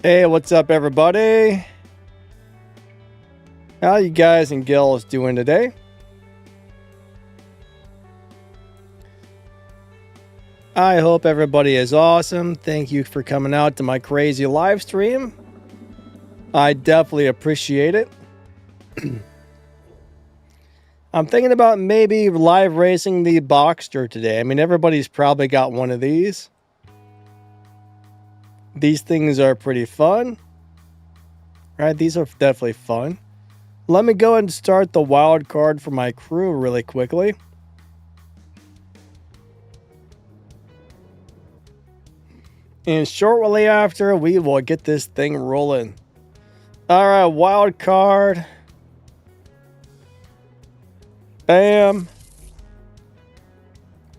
Hey, what's up, everybody? How you guys and gals doing today? I hope everybody is awesome. Thank you for coming out to my crazy live stream. I definitely appreciate it. I'm thinking about maybe live racing the Boxster today. I mean, everybody's probably got one of these. These things are pretty fun. Right? These are definitely fun. Let me go and start the wild card for my crew really quickly. And shortly after, we will get this thing rolling. All right, wild card. Bam.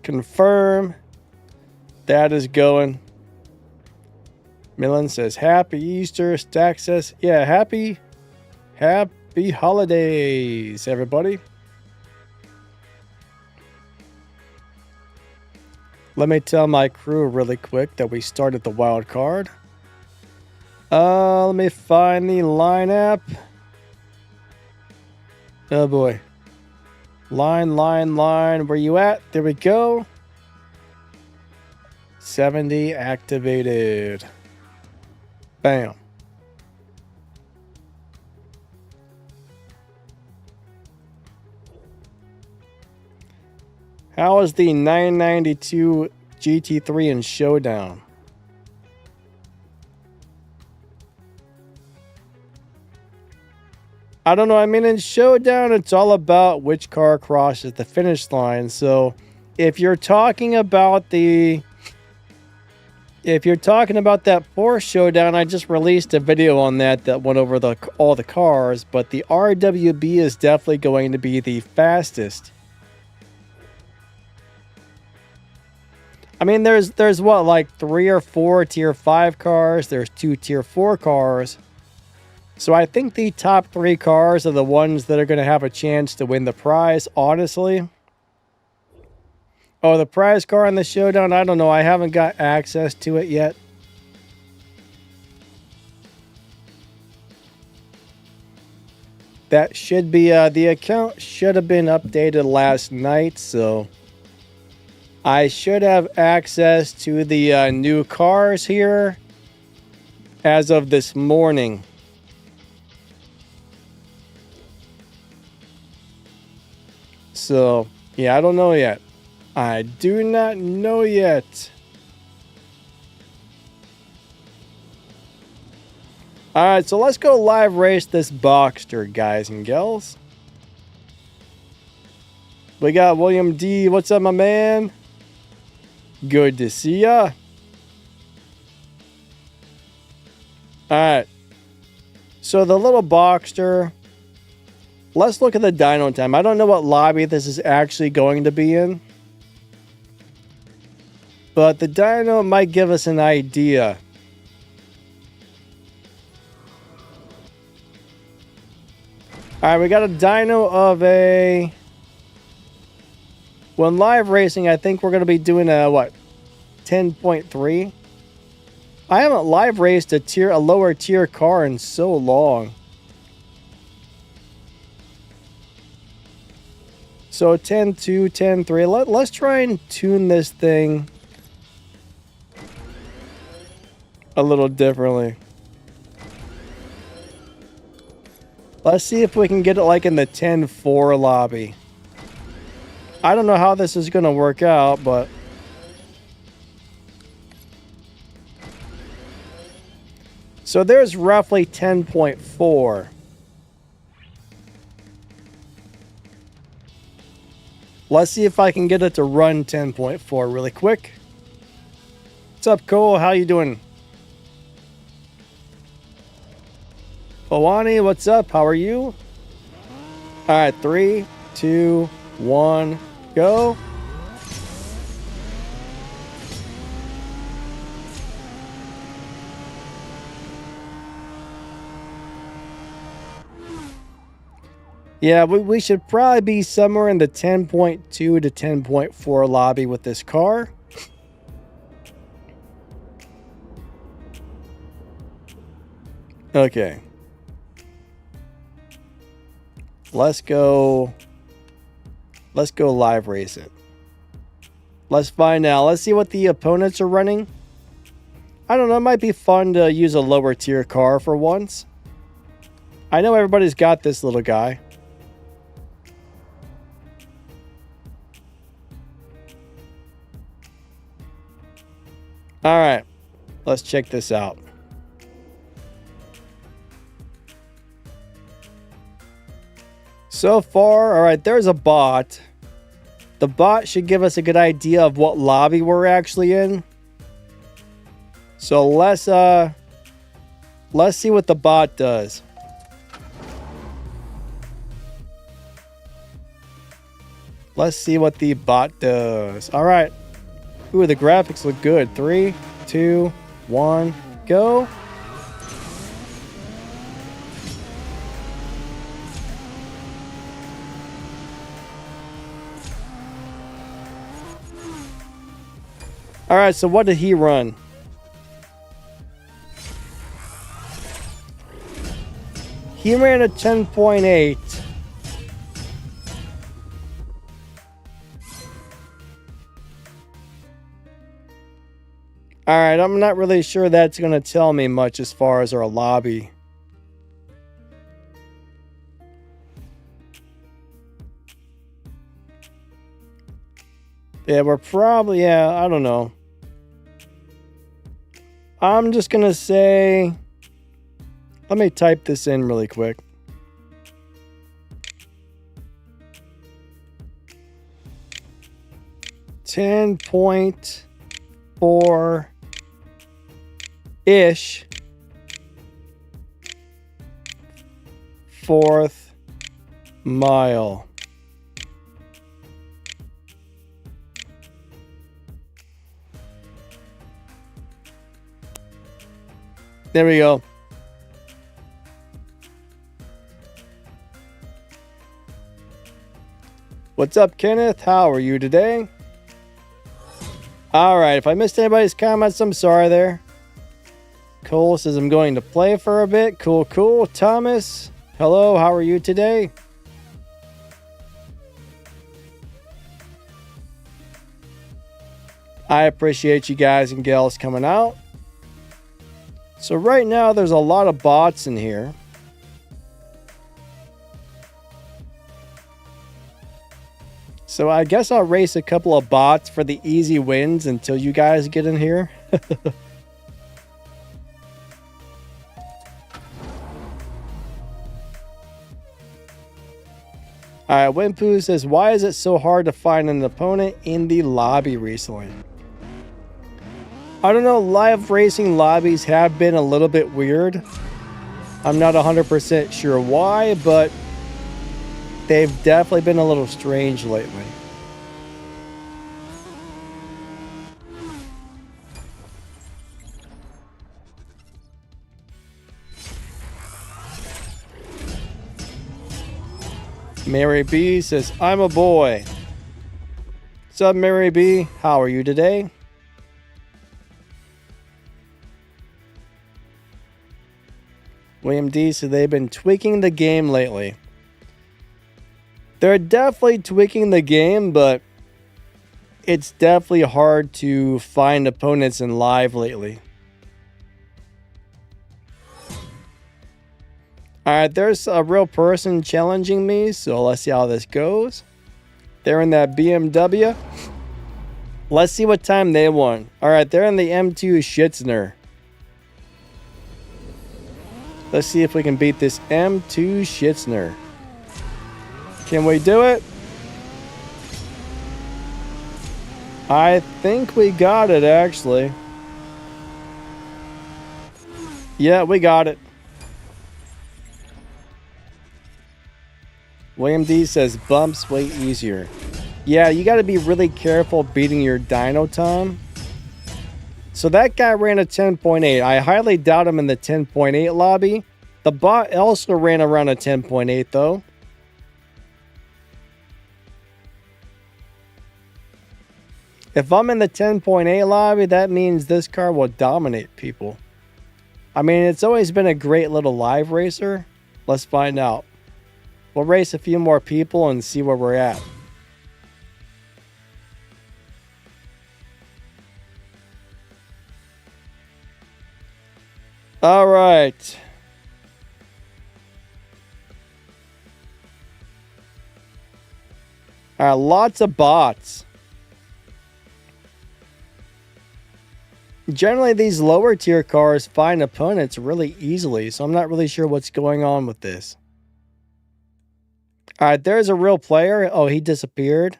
Confirm. That is going. Millen says, Happy Easter. Stack says, yeah, happy holidays, everybody. Let me tell my crew really quick that we started the wild card. Let me find the lineup. Oh boy. Line. Where you at? There we go. 70 activated. Bam. How is the 992 GT3 in Showdown? I don't know. I mean, in Showdown, it's all about which car crosses the finish line. So if you're talking about that Porsche Showdown, I just released a video on that went over all the cars, but the RWB is definitely going to be the fastest. I mean, there's what, like 3 or 4 tier 5 cars. There's 2 tier 4 cars. So I think the top 3 cars are the ones that are going to have a chance to win the prize, honestly. Oh, the prize car in the Showdown, I don't know. I haven't got access to it yet. That should be, the account should have been updated last night, so I should have access to the new cars here as of this morning. So, yeah, I don't know yet. I do not know yet. Alright, so let's go live race this Boxster, guys and gals. We got William D. What's up, my man? Good to see ya. Alright. So the little Boxster. Let's look at the dyno time. I don't know what lobby this is actually going to be in. But the dyno might give us an idea. Alright, we got a dyno of a... When live racing, I think we're going to be doing a, what, 10.3? I haven't live raced a lower tier car in so long. So 10.2, 10.3. Let's try and tune this thing a little differently. Let's see if we can get it like in the 10.4 lobby. I don't know how this is going to work out, but... So there's roughly 10.4. Let's see if I can get it to run 10.4 really quick. What's up, Cole? How you doing? Awani, what's up? How are you? Alright, 3, 2, 1, go. Yeah, we should probably be somewhere in the 10.2 to 10.4 lobby with this car. Okay. Let's go live race it. Let's find out. Let's see what the opponents are running. I don't know. It might be fun to use a lower tier car for once. I know everybody's got this little guy. All right. Let's check this out. So far, all right, there's a bot. The bot should give us a good idea of what lobby we're actually in. So let's see what the bot does. Let's see what the bot does. All right. Ooh, the graphics look good. 3, 2, 1, go. All right, so what did he run? He ran a 10.8. All right, I'm not really sure that's going to tell me much as far as our lobby. Yeah, we're probably, yeah, I don't know. I'm just going to say, let me type this in really quick. $10.4-ish. Fourth mile. There we go. What's up, Kenneth? How are you today? All right, if I missed anybody's comments, I'm sorry there. Cole says I'm going to play for a bit. Cool, cool. Thomas, hello, how are you today? I appreciate you guys and gals coming out. So right now, there's a lot of bots in here. So I guess I'll race a couple of bots for the easy wins until you guys get in here. Alright, Wimpu says, why is it so hard to find an opponent in the lobby recently? I don't know, live racing lobbies have been a little bit weird. I'm not 100% sure why, but they've definitely been a little strange lately. Mary B says, I'm a boy. What's up, Mary B? How are you today? William D said they've been tweaking the game lately. They're definitely tweaking the game, but it's definitely hard to find opponents in live lately. Alright, there's a real person challenging me, so let's see how this goes. They're in that BMW. Let's see what time they won. Alright, they're in the M2 Schitzner. Let's see if we can beat this M2 Schitzner. Can we do it? I think we got it, actually. Yeah, we got it. William D says bumps way easier. Yeah, you got to be really careful beating your dyno time. So that guy ran a 10.8. I highly doubt him in the 10.8 lobby. The bot also ran around a 10.8 though. If I'm in the 10.8 lobby, that means this car will dominate people. I mean, it's always been a great little live racer. Let's find out. We'll race a few more people and see where we're at. All right. All right, lots of bots. Generally, these lower tier cars find opponents really easily, so I'm not really sure what's going on with this. All right, there's a real player. Oh, he disappeared.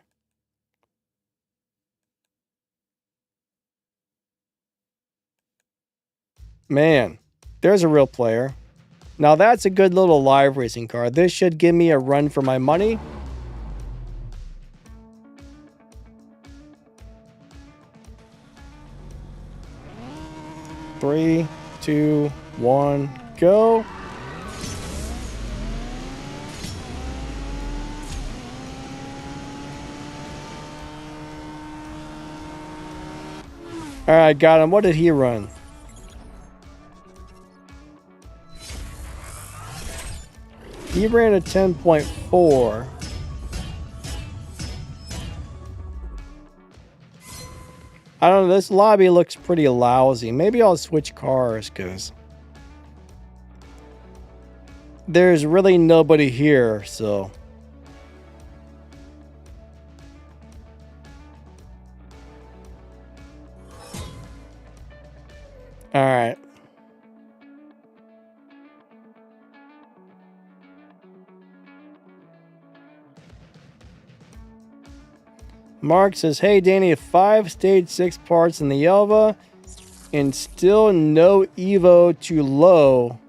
Man, there's a real player. Now that's a good little live racing car. This should give me a run for my money. Three, two, one, go. All right, got him. What did he run? He ran a 10.4. I don't know. This lobby looks pretty lousy. Maybe I'll switch cars because there's really nobody here, so. All right. Mark says, hey, Danny, 5 stage 6 parts in the Elva and still no Evo too low.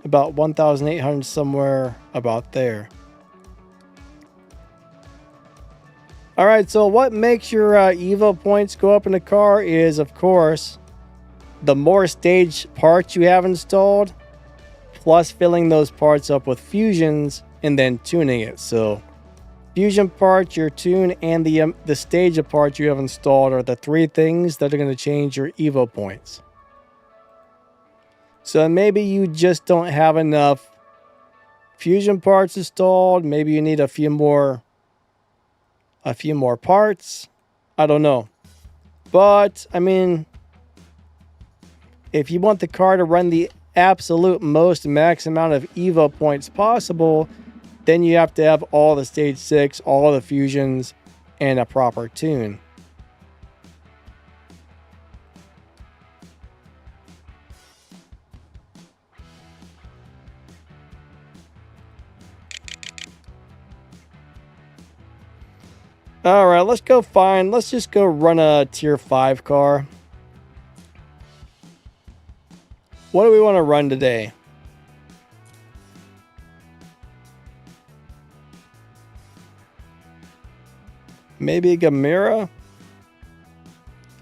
About 1,800 somewhere about there. All right, so what makes your Evo points go up in the car is, of course, the more stage parts you have installed, plus filling those parts up with fusions and then tuning it. So fusion parts, your tune, and the stage of parts you have installed are the 3 things that are going to change your Evo points. So maybe you just don't have enough fusion parts installed. Maybe you need a few more parts. I don't know. But, I mean, if you want the car to run the absolute most max amount of Evo points possible, then you have to have all the stage 6, all the fusions, and a proper tune. All right, let's just go run a tier 5 car. What do we want to run today? Maybe a Gamera?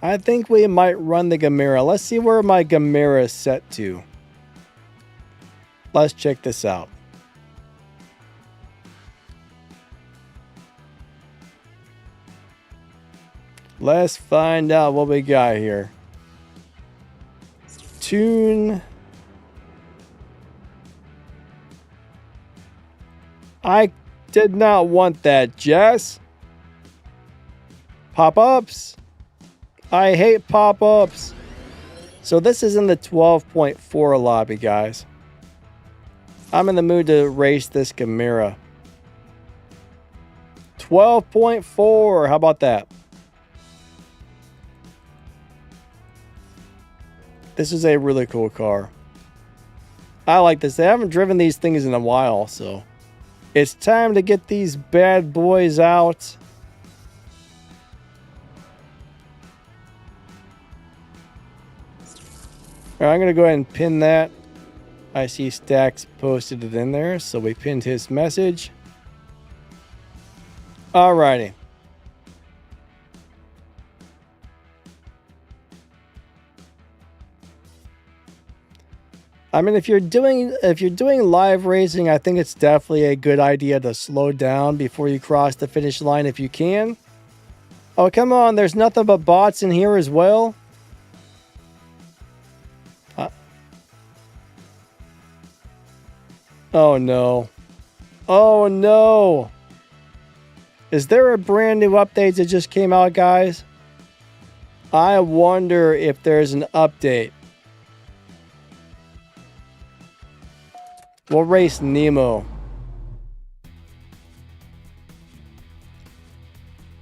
I think we might run the Gamera. Let's see where my Gamera is set to. Let's check this out. Let's find out what we got here. Tune. I did not want that, Jess. Pop-ups. I hate pop-ups. So this is in the 12.4 lobby, guys. I'm in the mood to race this Gamera. 12.4. How about that? This is a really cool car. I like this. I haven't driven these things in a while, so it's time to get these bad boys out. All right, I'm going to go ahead and pin that. I see Stacks posted it in there, so we pinned his message. Alrighty. I mean, if you're doing live racing, I think it's definitely a good idea to slow down before you cross the finish line if you can. Oh, come on, there's nothing but bots in here as well. Oh no. Oh no. Is there a brand new update that just came out, guys? I wonder if there's an update. We'll race Nemo.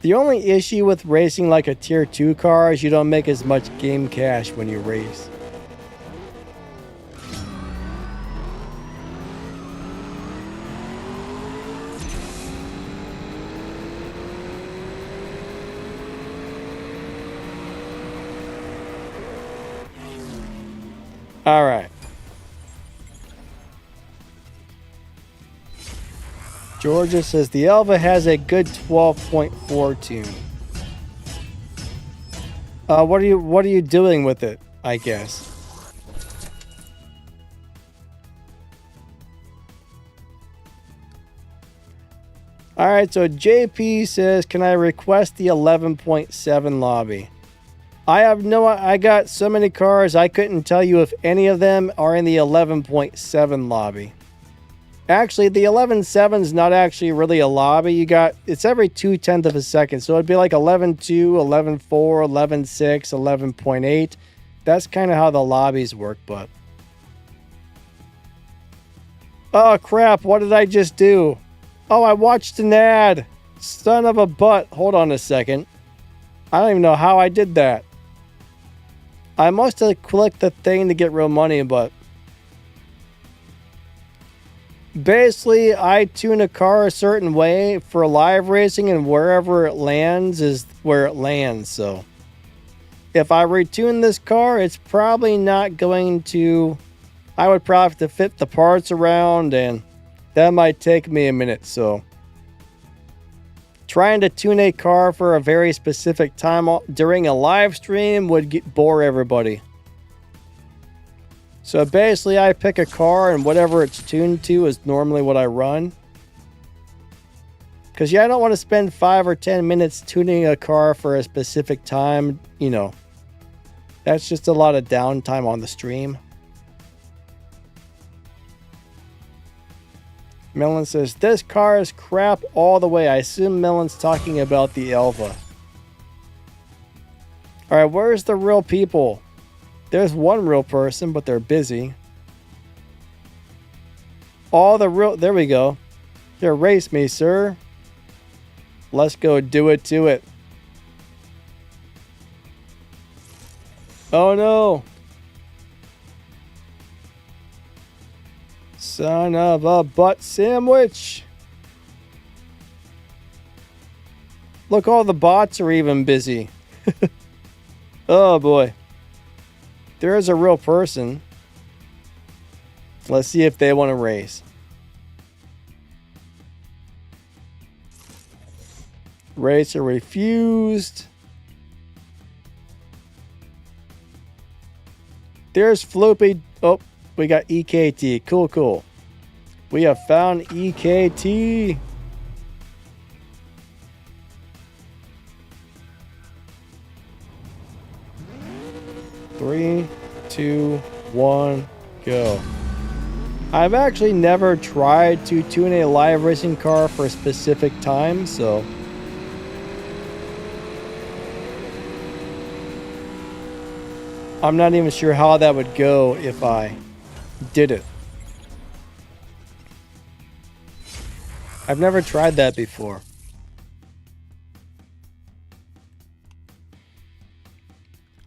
The only issue with racing like a tier 2 car is you don't make as much game cash when you race. All right. Georgia says the Elva has a good 12.4 tune. What are you doing with it, I guess? All right, so JP says, can I request the 11.7 lobby? I got so many cars, I couldn't tell you if any of them are in the 11.7 lobby. Actually, the 11.7 is not actually really a lobby. It's every 0.2 of a second. So it'd be like 11.2, 11.4, 11.6, 11.8. That's kind of how the lobbies work, but. Oh, crap. What did I just do? Oh, I watched an ad. Son of a butt. Hold on a second. I don't even know how I did that. I must have clicked the thing to get real money, but. Basically, I tune a car a certain way for live racing, and wherever it lands is where it lands. So if I retune this car, it's probably not going to. I would probably have to fit the parts around, and that might take me a minute. So trying to tune a car for a very specific time during a live stream would bore everybody. So basically, I pick a car, and whatever it's tuned to is normally what I run. Because, yeah, I don't want to spend 5 or 10 minutes tuning a car for a specific time. You know, that's just a lot of downtime on the stream. Melon says, this car is crap all the way. I assume Melon's talking about the Elva. All right, where's the real people? There's one real person, but they're busy. There we go. Here, race me, sir. Let's go do it to it. Oh no. Son of a butt sandwich. Look, all the bots are even busy. Oh boy. There is a real person. Let's see if they want to race. Racer refused. There's Floopy. Oh, we got EKT. Cool, cool. We have found EKT. Three, 2, 1, go. I've actually never tried to tune a live racing car for a specific time, so. I'm not even sure how that would go if I did it. I've never tried that before.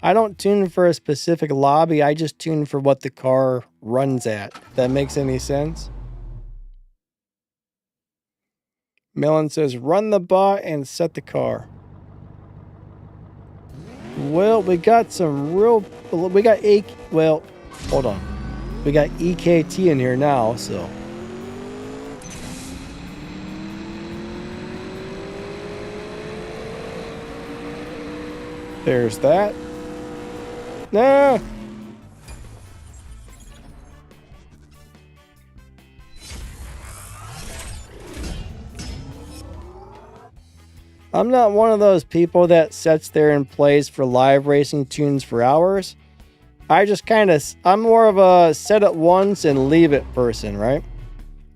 I don't tune for a specific lobby. I just tune for what the car runs at. If that makes any sense. Melon says, run the bot and set the car. Well, we got some real... We got well, hold on. We got EKT in here now, so... There's that. Nah. I'm not one of those people that sits there and plays for live racing tunes for hours. I'm more of a set it once and leave it person, right?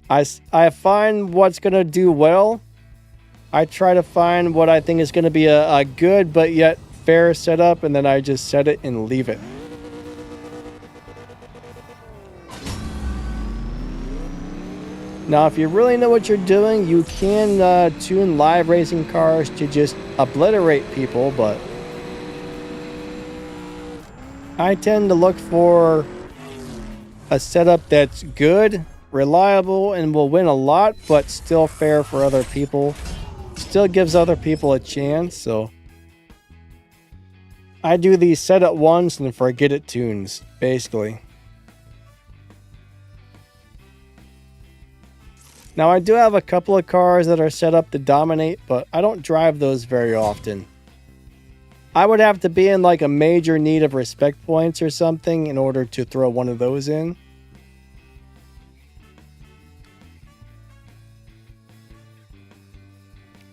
I find what's going to do well. I try to find what I think is going to be a good but yet fair setup, and then I just set it and leave it. Now, if you really know what you're doing, you can tune live racing cars to just obliterate people, but I tend to look for a setup that's good, reliable, and will win a lot, but still fair for other people. Still gives other people a chance, so I do these set it once and forget it tunes, basically. Now, I do have a couple of cars that are set up to dominate, but I don't drive those very often. I would have to be in like a major need of respect points or something in order to throw one of those in.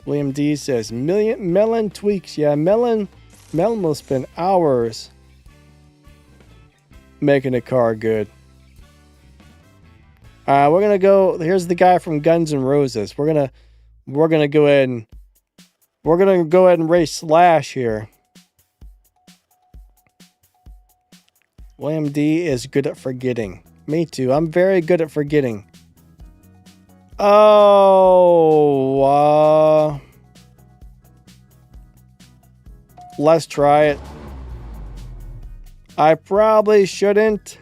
William D says, Melon tweaks. Yeah, Melon will spend hours making a car good. We're gonna go. Here's the guy from Guns N' Roses. We're gonna go ahead and race Slash here. William D is good at forgetting. Me too. I'm very good at forgetting. Oh, let's try it. I probably shouldn't.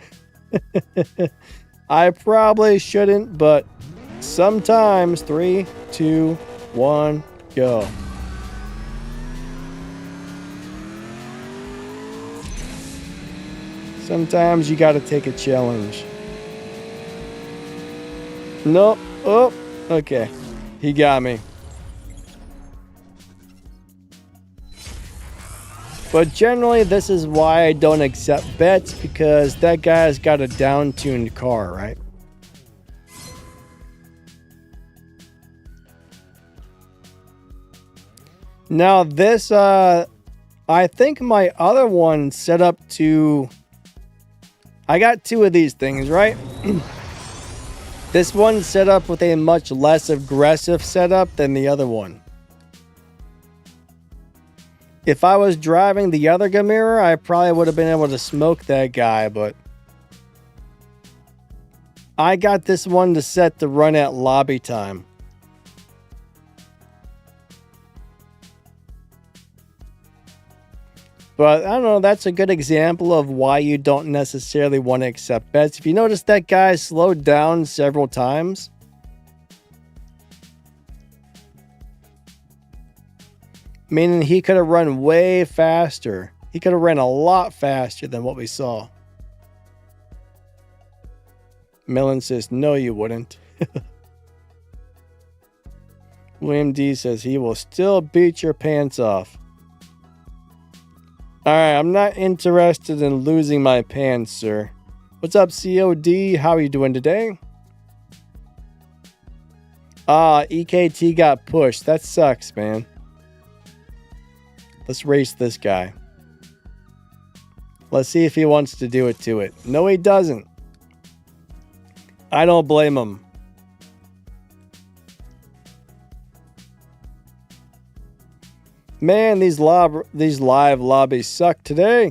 I probably shouldn't, but sometimes. 3, 2, 1, go. Sometimes you gotta take a challenge. Nope. Oh, okay. He got me. But generally, this is why I don't accept bets, because that guy's got a down-tuned car, right? Now, this, I think my other one set up to... I got 2 of these things, right? This one's set up with a much less aggressive setup than the other one. If I was driving the other Gamera, I probably would have been able to smoke that guy, but I got this one to set to run at lobby time. But I don't know, that's a good example of why you don't necessarily want to accept bets. If you notice, that guy slowed down several times. Meaning he could have run way faster. He could have ran a lot faster than what we saw. Millen says, no, you wouldn't. William D says, he will still beat your pants off. Alright, I'm not interested in losing my pants, sir. What's up, COD? How are you doing today? EKT got pushed. That sucks, man. Let's race this guy. Let's see if he wants to do it to it. No, he doesn't. I don't blame him. Man, these live lobbies suck today.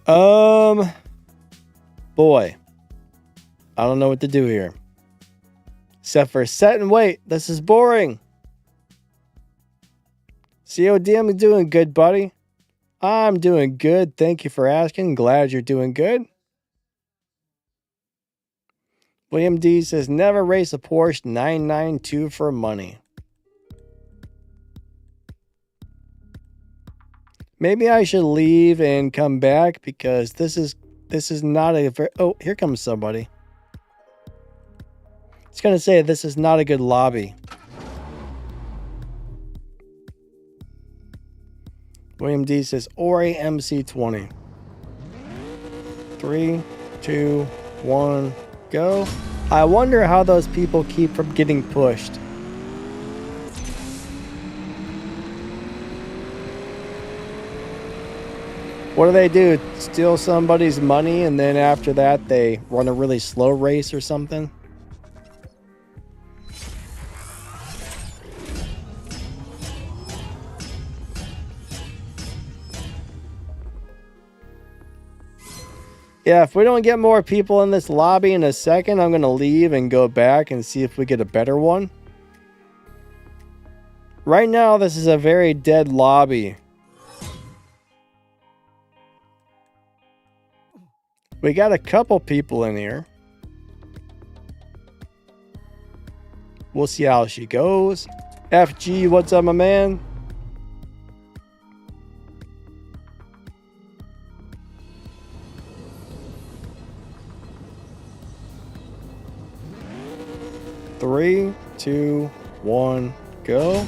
Boy. I don't know what to do here. Except for set and wait. This is boring. COD, I'm doing good, buddy. I'm doing good. Thank you for asking. Glad you're doing good. William D says, never race a Porsche 992 for money. Maybe I should leave and come back, because this is not a very... Oh, here comes somebody. It's going to say this is not a good lobby. William D says, or a MC20. 3, 2, 1... go. I wonder how those people keep from getting pushed. What do they do? Steal somebody's money and then after that they run a really slow race or something? Yeah, if we don't get more people in this lobby in a second, I'm going to leave and go back and see if we get a better one. Right now, this is a very dead lobby. We got a couple people in here. We'll see how she goes. FG, what's up, my man? Three, two, one, go.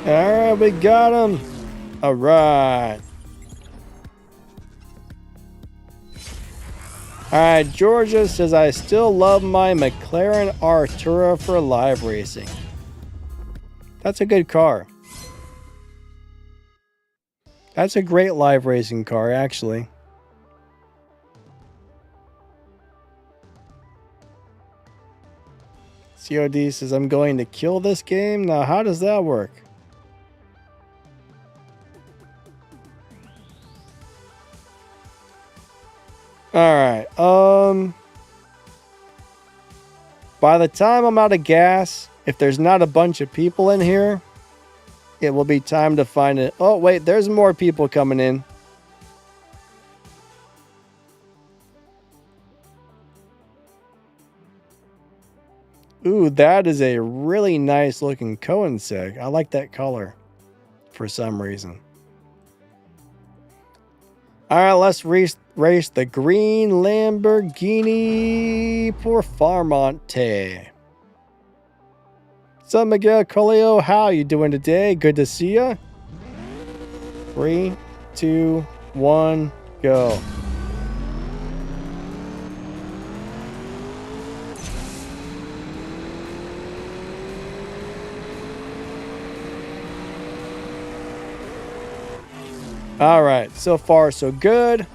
All right, we got him. All right. All right, Georgia says, I still love my McLaren Artura for live racing. That's a good car. That's a great live racing car, actually. COD says, I'm going to kill this game. Now, how does that work? Alright, by the time I'm out of gas, if there's not a bunch of people in here, it will be time to find it. Oh, wait, there's more people coming in. Ooh, that is a really nice looking Coenseg. I like that color for some reason. All right, let's race the green Lamborghini Performante. What's up, Miguel Colio? How you doing today? Good to see you. 3, 2, 1, go. All right, so far so good.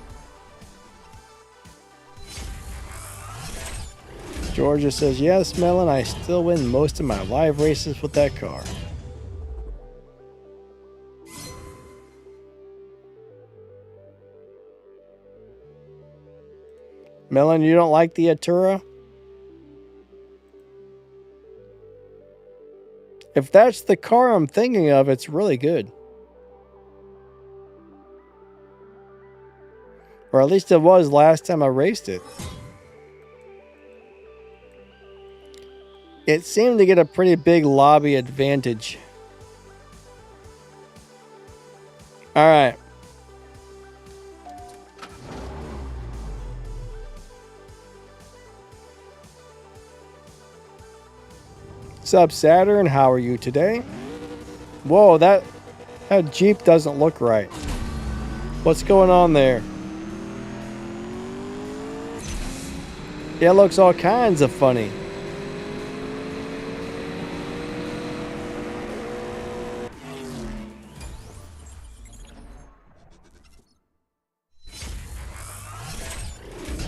Georgia says, yes, Melon, I still win most of my live races with that car. Melon, you don't like the Artura? If that's the car I'm thinking of, it's really good. Or at least it was last time I raced it. It seemed to get a pretty big lobby advantage. All right. What's up, Saturn? How are you today? Whoa, that Jeep doesn't look right. What's going on there? Yeah, it looks all kinds of funny.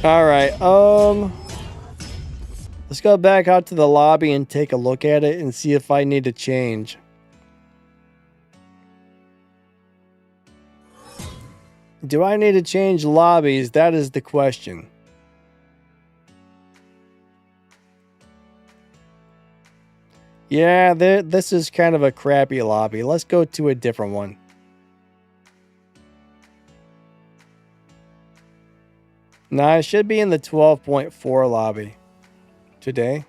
All right, let's go back out to the lobby and take a look at it and see if I need to change. Do I need to change lobbies? That is the question. Yeah, this is kind of a crappy lobby. Let's go to a different one. Nah, I should be in the 12.4 lobby today.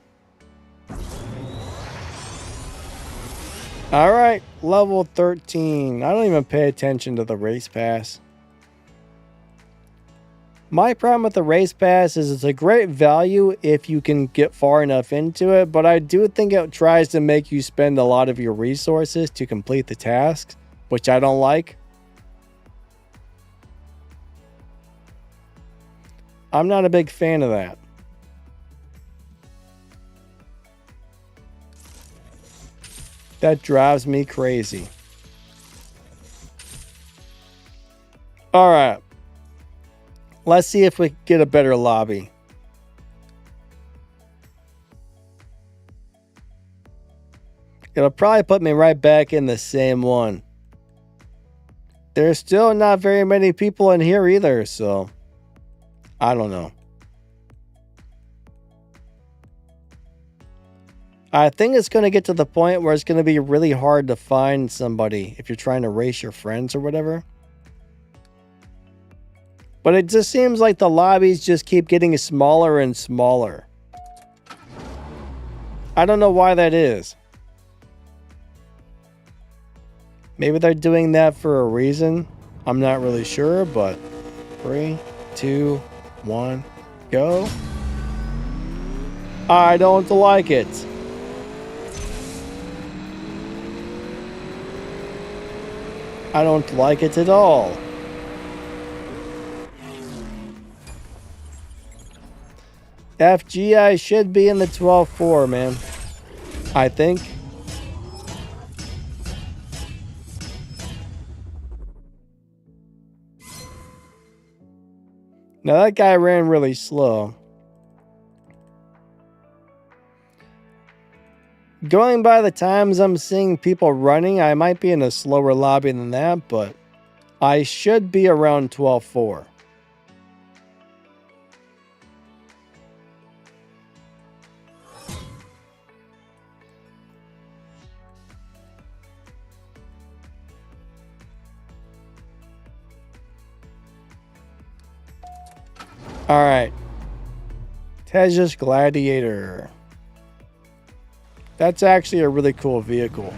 All right, level 13. I don't even pay attention to the race pass. My problem with the race pass is it's a great value if you can get far enough into it, but I do think it tries to make you spend a lot of your resources to complete the tasks, which I don't like. I'm not a big fan of that. That drives me crazy. All right. Let's see if we can get a better lobby. It'll probably put me right back in the same one. There's still not very many people in here either, so I don't know. I think it's going to get to the point where it's going to be really hard to find somebody if you're trying to race your friends or whatever. But it just seems like the lobbies just keep getting smaller and smaller. I don't know why that is. Maybe they're doing that for a reason. I'm not really sure, but 3, 2, 1, go. I don't like it. I don't like it at all. FGI should be in the 12.4, man. I think. Now that guy ran really slow. Going by the times I'm seeing people running, I might be in a slower lobby than that, but I should be around 12.4. All right. Tejas Gladiator. That's actually a really cool vehicle.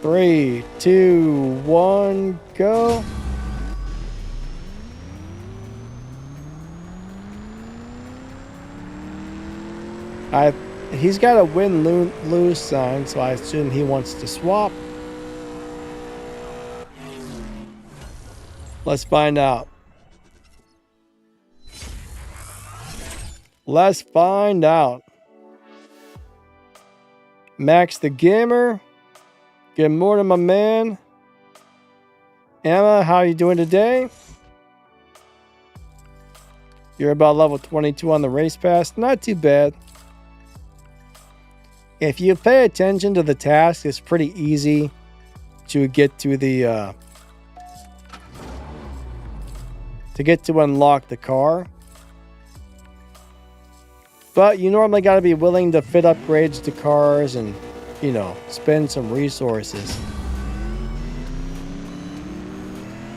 3, 2, 1, go. He's got a win-lose sign, so I assume he wants to swap. Let's find out. Let's find out. MaxTheGamer. Good morning, my man. Emma, how are you doing today? You're about level 22 on the race pass. Not too bad. If you pay attention to the task, it's pretty easy to get to the unlock the car. But you normally got to be willing to fit upgrades to cars and, you know, spend some resources.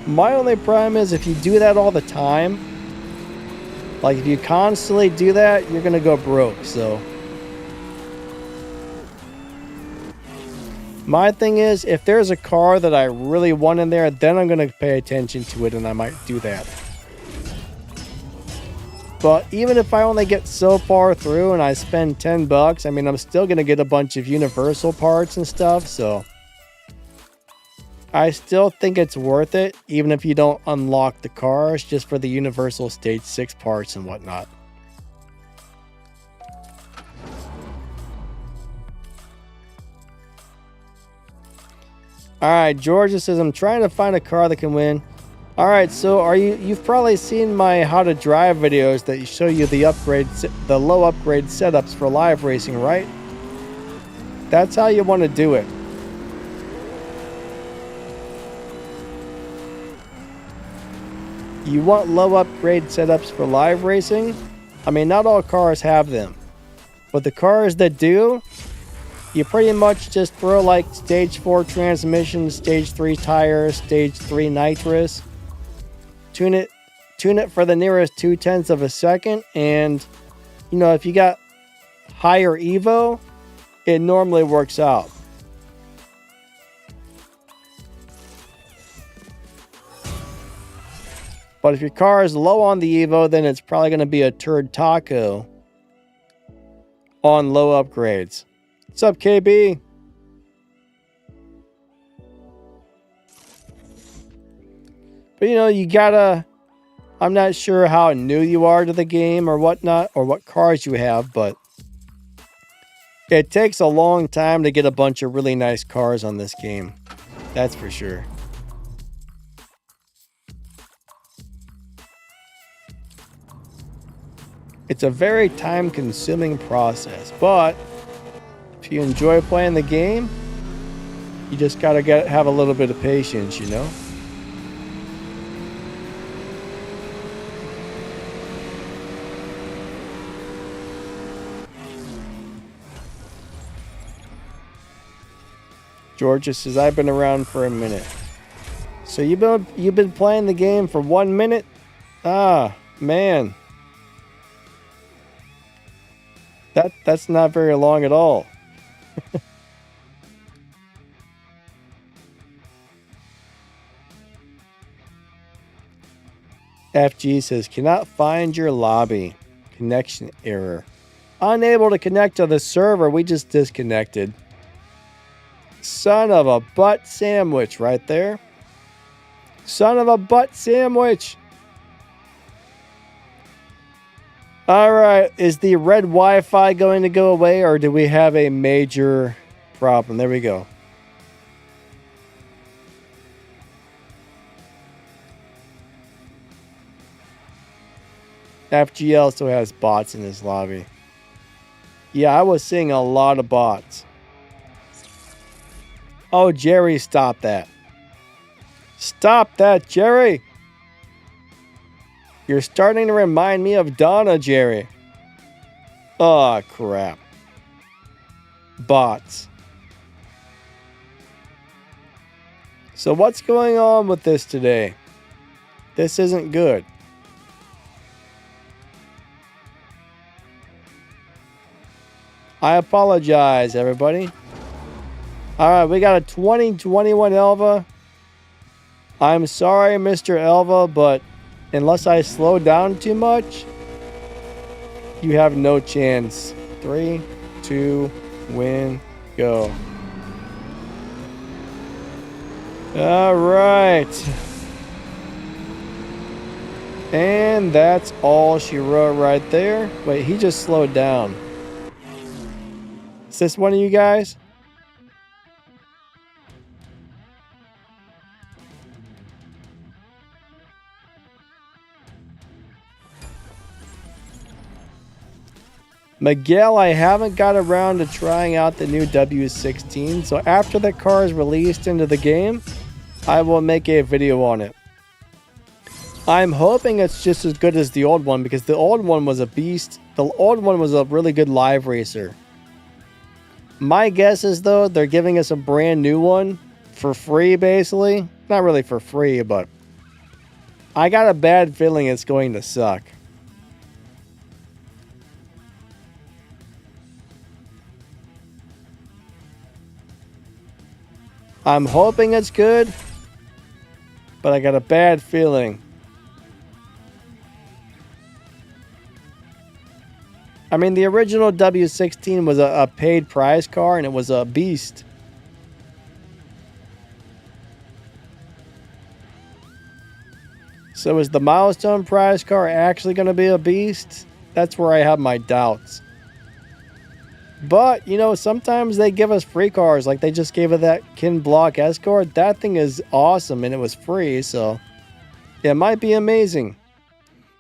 My only problem is if you do that all the time, like if you constantly do that, you're going to go broke, so. My thing is, if there's a car that I really want in there, then I'm going to pay attention to it and I might do that. But even if I only get so far through and I spend $10, I mean, I'm still going to get a bunch of universal parts and stuff, so I still think it's worth it, even if you don't unlock the cars, just for the universal stage 6 parts and whatnot. Alright, Georgia says, I'm trying to find a car that can win. Alright, so you've probably seen my how to drive videos that show you the low upgrade setups for live racing, right? That's how you want to do it. You want low upgrade setups for live racing? I mean, not all cars have them. But the cars that do, you pretty much just throw like stage 4 transmission, stage 3 tires, stage 3 nitrous. Tune it for the nearest 0.2 of a second, and you know, if you got higher Evo, it normally works out. But if your car is low on the Evo, then it's probably going to be a turd taco on low upgrades. What's up, KB? But you know, you gotta, I'm not sure how new you are to the game or whatnot, or what cars you have, but It takes a long time to get a bunch of really nice cars on this game. That's for sure. It's a very time-consuming process, but if you enjoy playing the game, you just gotta have a little bit of patience, you know? Georgia says, I've been around for a minute. So you've been playing the game for 1 minute? Ah, man. That's not very long at all. FG says, cannot find your lobby. Connection error. Unable to connect to the server. We just disconnected. Son of a butt sandwich right there. Son of a butt sandwich. Alright, is the red Wi-Fi going to go away, or do we have a major problem? There we go. FG also has bots in his lobby. Yeah, I was seeing a lot of bots. Oh, Jerry, stop that. Stop that, Jerry. You're starting to remind me of Donna, Jerry. Oh, crap. Bots. So what's going on with this today? This isn't good. I apologize, everybody. Alright, we got a 2021 Elva. I'm sorry, Mr. Elva, but unless I slow down too much, you have no chance. 3, 2, win, go. Alright. And that's all she wrote right there. Wait, he just slowed down. Is this one of you guys? Miguel, I haven't got around to trying out the new W16, so after the car is released into the game, I will make a video on it. I'm hoping it's just as good as the old one, because the old one was a beast. The old one was a really good live racer. My guess is, though, they're giving us a brand new one for free, basically. Not really for free, but I got a bad feeling it's going to suck. I'm hoping it's good, but I got a bad feeling. I mean, the original W16 was a paid prize car, and it was a beast. So is the milestone prize car actually going to be a beast? That's where I have my doubts. But, you know, sometimes they give us free cars. Like they just gave it that Kin Block Escort. That thing is awesome and it was free, so it might be amazing.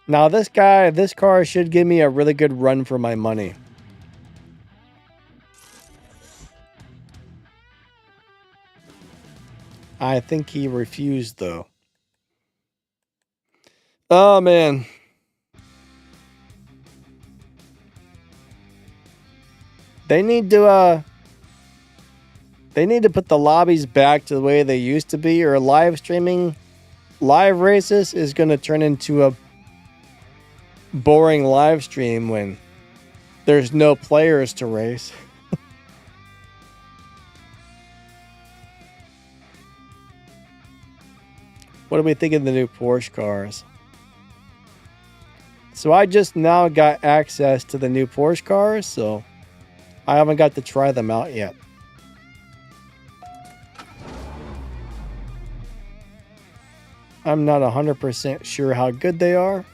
Now this car should give me a really good run for my money. I think he refused though. Oh man. They need to put the lobbies back to the way they used to be, or live streaming live races is going to turn into a boring live stream when there's no players to race. What do we think of the new Porsche cars? So I just now got access to the new Porsche cars, so I haven't got to try them out yet. I'm not 100% sure how good they are.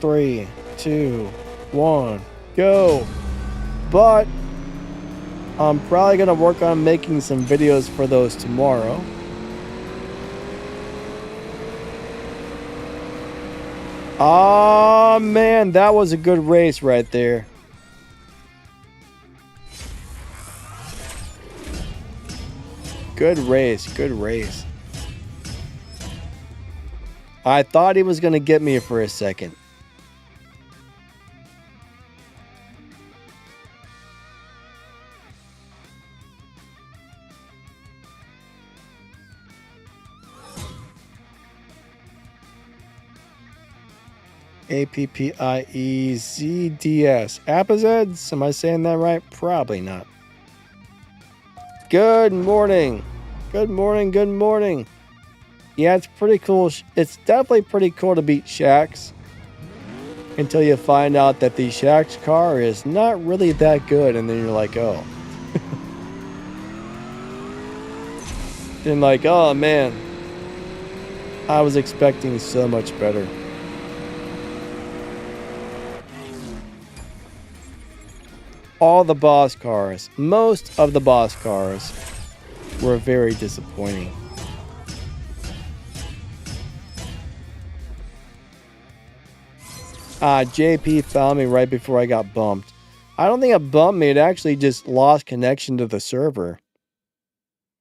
3, 2, 1, go! but I'm probably going to work on making some videos for those tomorrow. Oh man, that was a good race right there. Good race, good race. I thought he was going to get me for a second. APPIEZDS. Appizzeds? Am I saying that right? Probably not. Good morning. Good morning, good morning. Yeah, it's pretty cool. It's definitely pretty cool to beat Shaxx. Until you find out that the Shaxx car is not really that good. And then you're like, oh. Then like, oh man. I was expecting so much better. All the boss cars, most of the boss cars were very disappointing. JP found me right before I got bumped. I don't think it bumped me. It actually just lost connection to the server.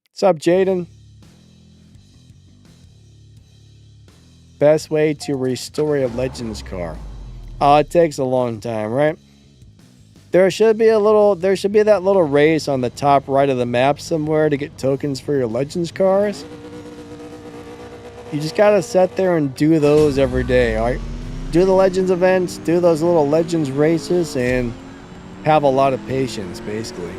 What's up, Jaden? Best way to restore a Legends car. It takes a long time, right? There should be that little race on the top right of the map somewhere to get tokens for your Legends cars. You just gotta sit there and do those every day, alright? Do the Legends events, do those little Legends races, and have a lot of patience, basically.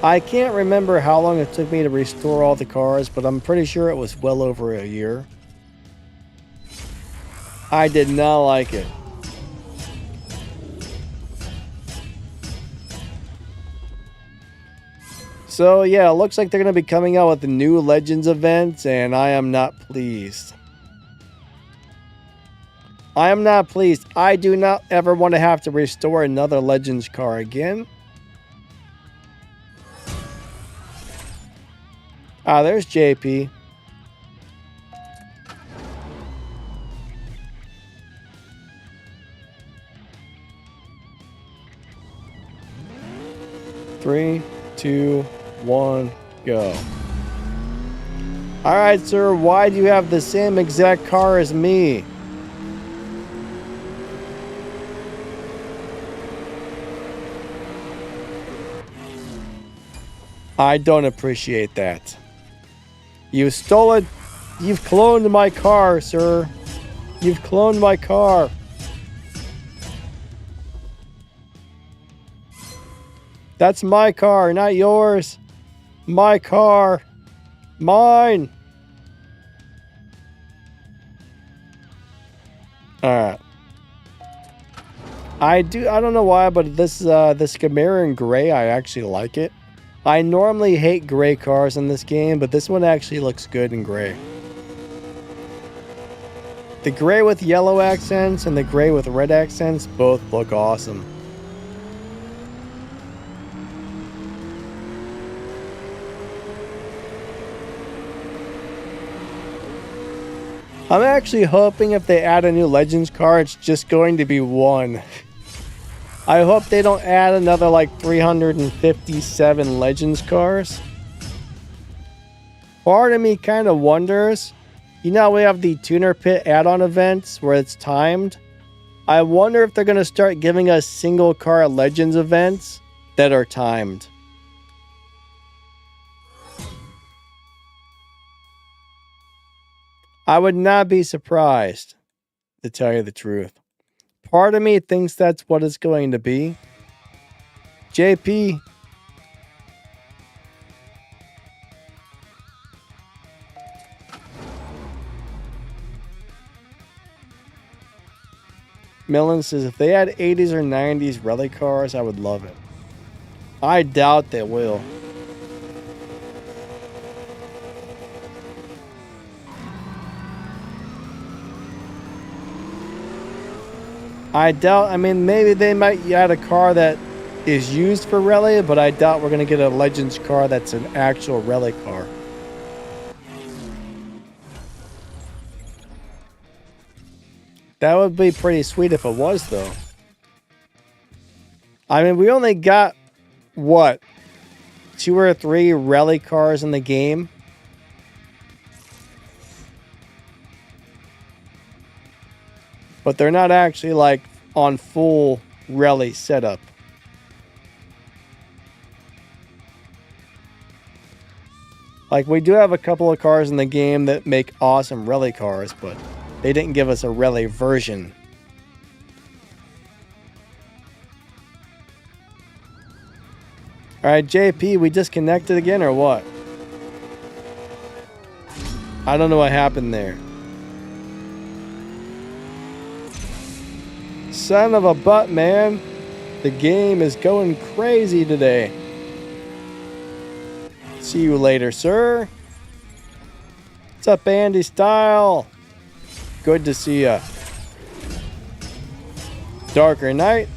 I can't remember how long it took me to restore all the cars, but I'm pretty sure it was well over a year. I did not like it. So yeah, it looks like they're going to be coming out with the new Legends events, and I am not pleased. I am not pleased. I do not ever want to have to restore another Legends car again. There's JP. Three, 2, 1, go. Alright, sir, why do you have the same exact car as me? I don't appreciate that. You stole it. You've cloned my car, sir. You've cloned my car. That's my car, not yours. My car. Mine. Alright. I don't know why, but this Camaro in gray, I actually like it. I normally hate gray cars in this game, but this one actually looks good in gray. The gray with yellow accents and the gray with red accents both look awesome. I'm actually hoping if they add a new Legends car, it's just going to be one. I hope they don't add another like 357 Legends cars. Part of me kind of wonders, you know, we have the Tuner Pit add-on events where it's timed. I wonder if they're going to start giving us single car Legends events that are timed. I would not be surprised, to tell you the truth. Part of me thinks that's what it's going to be. JP. Millen says, if they had 80s or 90s rally cars, I would love it. I doubt they will. I doubt, I mean, maybe they might add a car that is used for rally, but I doubt we're going to get a Legends car that's an actual rally car. That would be pretty sweet if it was, though. I mean, we only got, what, 2 or 3 rally cars in the game? But they're not actually, like, on full rally setup. Like, we do have a couple of cars in the game that make awesome rally cars, but they didn't give us a rally version. Alright, JP, we disconnected again or what? I don't know what happened there. Son of a butt, man. The game is going crazy today. See you later, sir. What's up, Andy Style? Good to see ya. Darker Knight.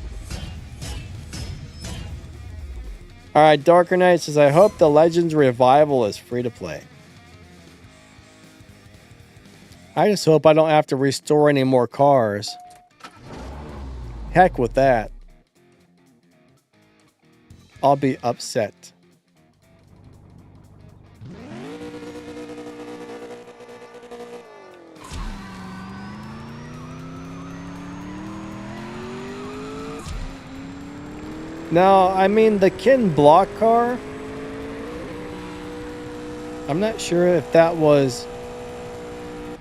Alright, Darker Knight says, I hope the Legends Revival is free to play. I just hope I don't have to restore any more cars. Heck with that. I'll be upset. Now, I mean, the Ken Block car, I'm not sure if that was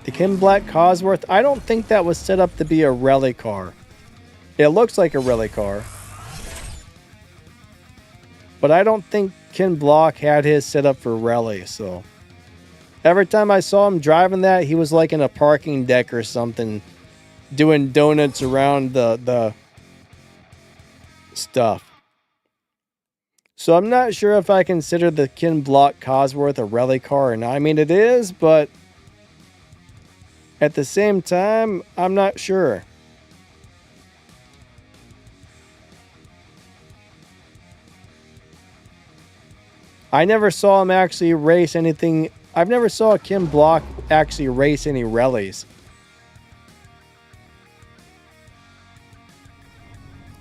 the Ken Black Cosworth. I don't think that was set up to be a rally car. It looks like a rally car. But I don't think Ken Block had his set up for rally, so. Every time I saw him driving that, he was like in a parking deck or something, doing donuts around the stuff. So I'm not sure if I consider the Ken Block Cosworth a rally car or not. I mean, it is, but at the same time, I'm not sure. I never saw him actually race anything. I've never saw Ken Block actually race any rallies.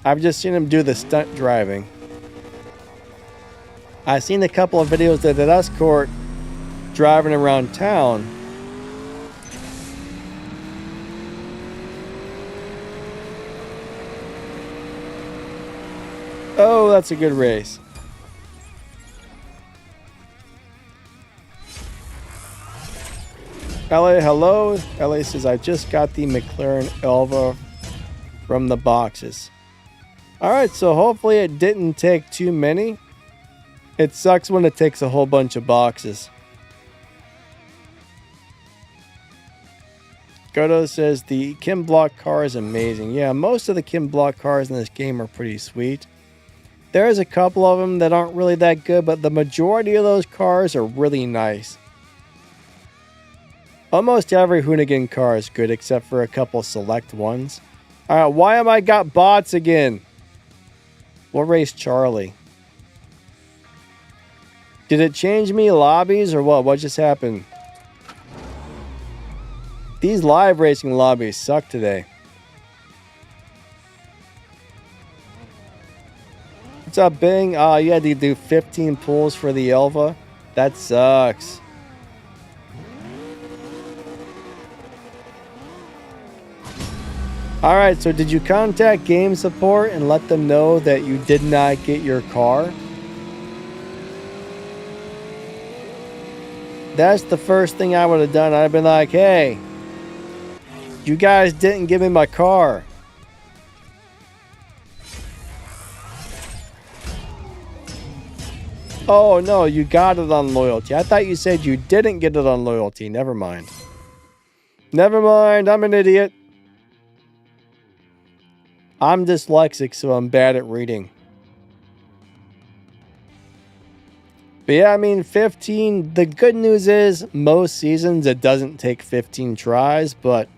I've just seen him do the stunt driving. I've seen a couple of videos of the Dust Court driving around town. Oh, that's a good race. LA, hello. LA says, I just got the McLaren Elva from the boxes. Alright, so hopefully it didn't take too many. It sucks when it takes a whole bunch of boxes. Godo says, the Ken Block car is amazing. Yeah, most of the Ken Block cars in this game are pretty sweet. There's a couple of them that aren't really that good, but the majority of those cars are really nice. Almost every Hoonigan car is good except for a couple select ones. Alright, why am I got bots again? We'll race Charlie. Did it change me lobbies or what? What just happened? These live racing lobbies suck today. What's up, Bing? Oh, you had to do 15 pulls for the Elva? That sucks. Alright, so did you contact game support and let them know that you did not get your car? That's the first thing I would have done. I'd been like, hey, you guys didn't give me my car. Oh, no, you got it on loyalty. I thought you said you didn't get it on loyalty. Never mind. Never mind, I'm an idiot. I'm dyslexic, so I'm bad at reading. But yeah, I mean, 15, the good news is most seasons it doesn't take 15 tries, but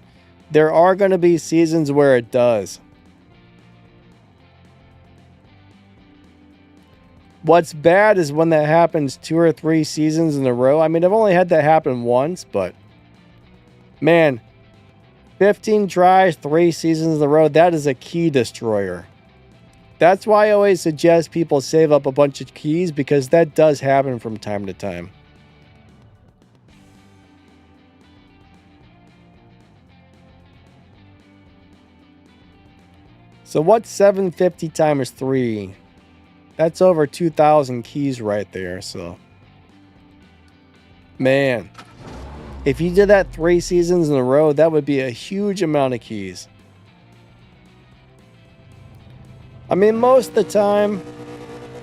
there are going to be seasons where it does. What's bad is when that happens 2 or 3 seasons in a row. I mean, I've only had that happen once, but man, 15 tries, 3 seasons in a row, that is a key destroyer. That's why I always suggest people save up a bunch of keys, because that does happen from time to time. So what's 750 times 3? That's over 2,000 keys right there, so. Man, if you did that 3 seasons in a row, that would be a huge amount of keys. I mean, most of the time,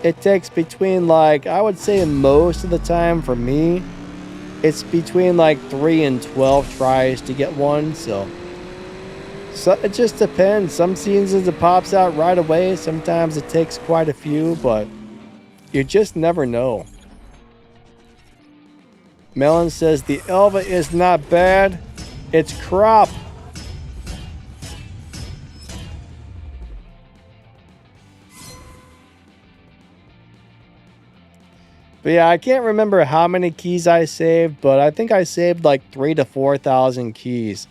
it takes between, like, I would say most of the time for me, it's between like 3 and 12 tries to get one, so it just depends. Some seasons it pops out right away, sometimes it takes quite a few, but you just never know. Melon says the Elva is not bad, it's crop. But yeah, I can't remember how many keys I saved, but I think I saved like 3,000 to 4,000 keys.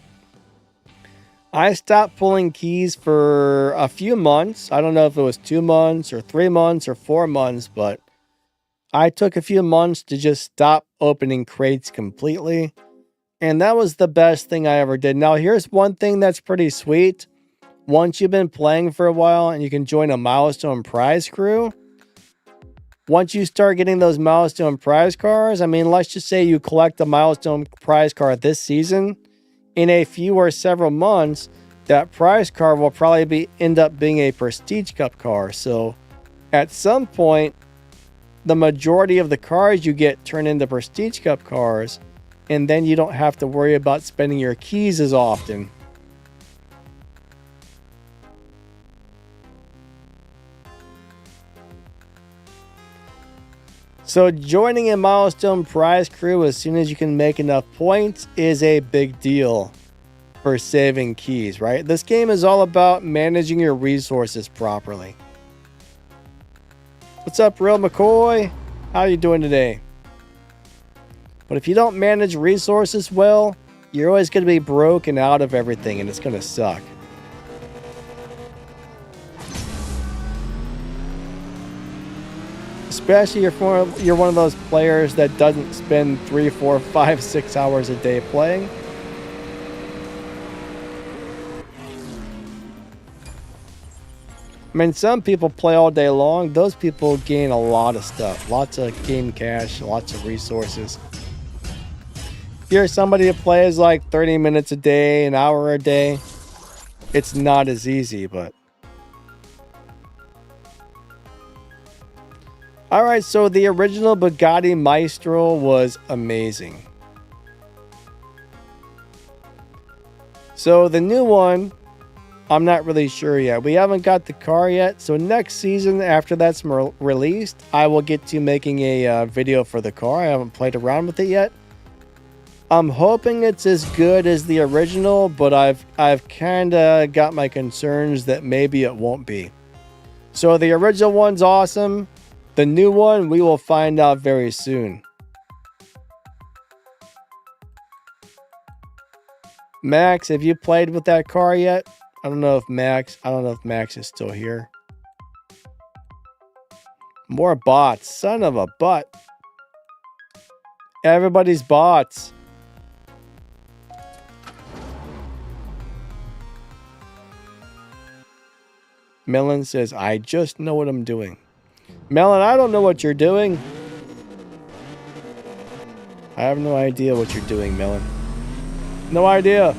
I stopped pulling keys for a few months. I don't know if it was 2 months or 3 months or 4 months, but I took a few months to just stop opening crates completely. And that was the best thing I ever did. Now, here's one thing that's pretty sweet. Once you've been playing for a while and you can join a milestone prize crew, once you start getting those milestone prize cars, I mean, let's just say you collect a milestone prize car this season, in a few or several months, that prize car will probably end up being a Prestige Cup car. So at some point, the majority of the cars you get turn into Prestige Cup cars, and then you don't have to worry about spending your keys as often. So joining a milestone prize crew as soon as you can make enough points is a big deal for saving keys, right? This game is all about managing your resources properly. What's up, Real McCoy? How you doing today? But if you don't manage resources well, you're always going to be broken out of everything, and it's going to suck. Especially if you're one of those players that doesn't spend 3, 4, 5, 6 hours a day playing. I mean, some people play all day long. Those people gain a lot of stuff. Lots of game cash, lots of resources. If you're somebody that plays like 30 minutes a day, an hour a day, it's not as easy, but... Alright, so the original Bugatti Maestro was amazing. So the new one, I'm not really sure yet. We haven't got the car yet, so next season after that's released, I will get to making a video for the car. I haven't played around with it yet. I'm hoping it's as good as the original, but I've kind of got my concerns that maybe it won't be. So the original one's awesome. The new one, we will find out very soon. Max, have you played with that car yet? I don't know if Max is still here. More bots. Son of a butt. Everybody's bots. Melon says, I just know what I'm doing. Melon, I don't know what you're doing. I have no idea what you're doing, Melon. No idea.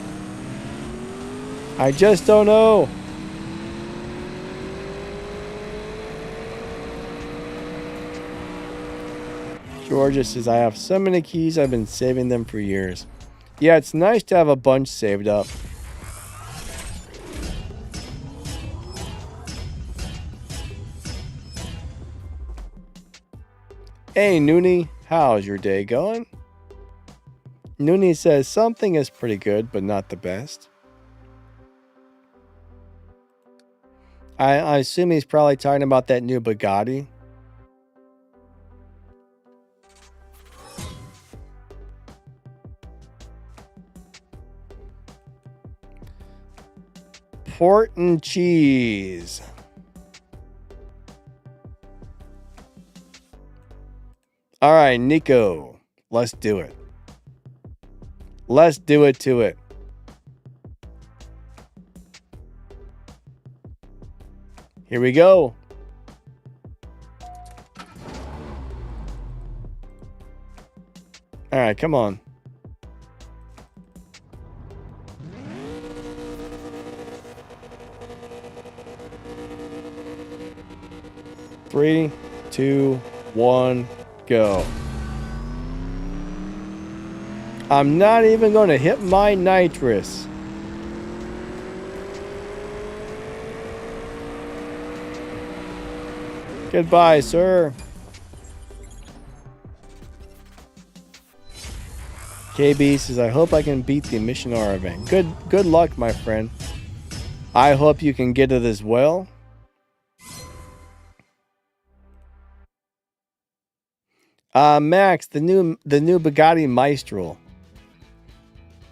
I just don't know. Georgia says, I have so many keys, I've been saving them for years. Yeah, it's nice to have a bunch saved up. Hey, Noonie, how's your day going? Noonie says, something is pretty good, but not the best. I assume he's probably talking about that new Bugatti. port and cheese. All right, Nico, let's do it. Let's do it to it. Here we go. All right, come on. Three, two, one, go. I'm not even going to hit my nitrous. Goodbye, sir. KB says, I hope I can beat the Mission R event. Good luck, my friend. I hope you can get it as well. Max, the new Bugatti Maestro.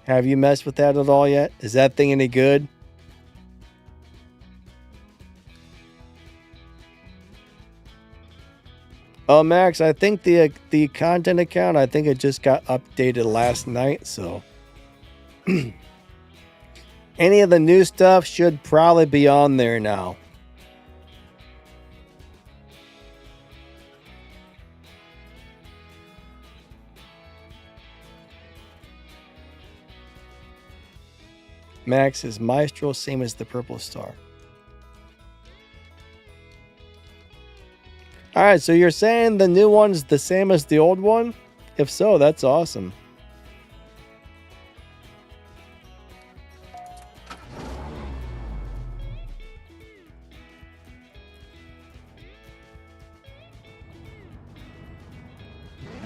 Have you messed with that at all yet? Is that thing any good? Oh, Max, I think the content account, I think it just got updated last night, so any of the new stuff should probably be on there now. Max is Maestro, same as the Purple Star. All right, so you're saying the new one's the same as the old one? If so, that's awesome.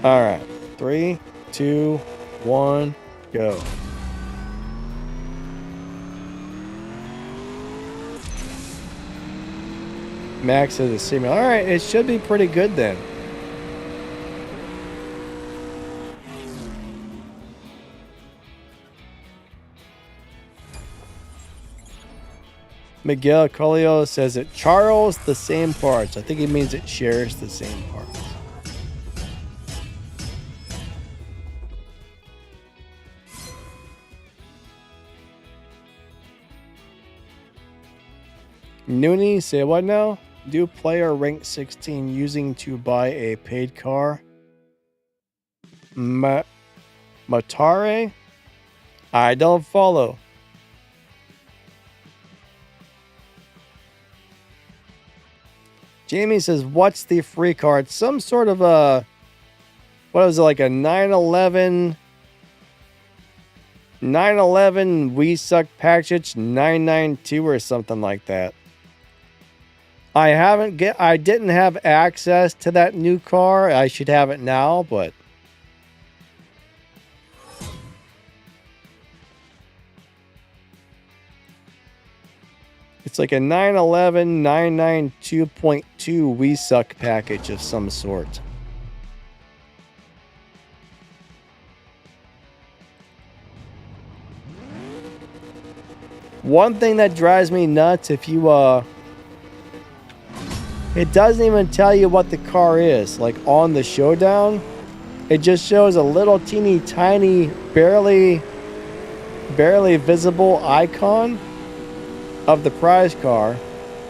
All right, 3, 2, 1, go. Max is a similar. All right, it should be pretty good then. Miguel Colio says it Charles the same parts. I think he means it shares the same parts. Noonie, say what now? Do player rank 16 using to buy a paid car? Matare? I don't follow. Jamie says, what's the free card? Some sort of a, what was it, like a 911 We Suck package 992 or something like that. I didn't have access to that new car. I should have it now, but it's like a 911 992.2 We Suck package of some sort. One thing that drives me nuts, if you it doesn't even tell you what the car is. Like on the Showdown, it just shows a little teeny tiny, barely visible icon of the prize car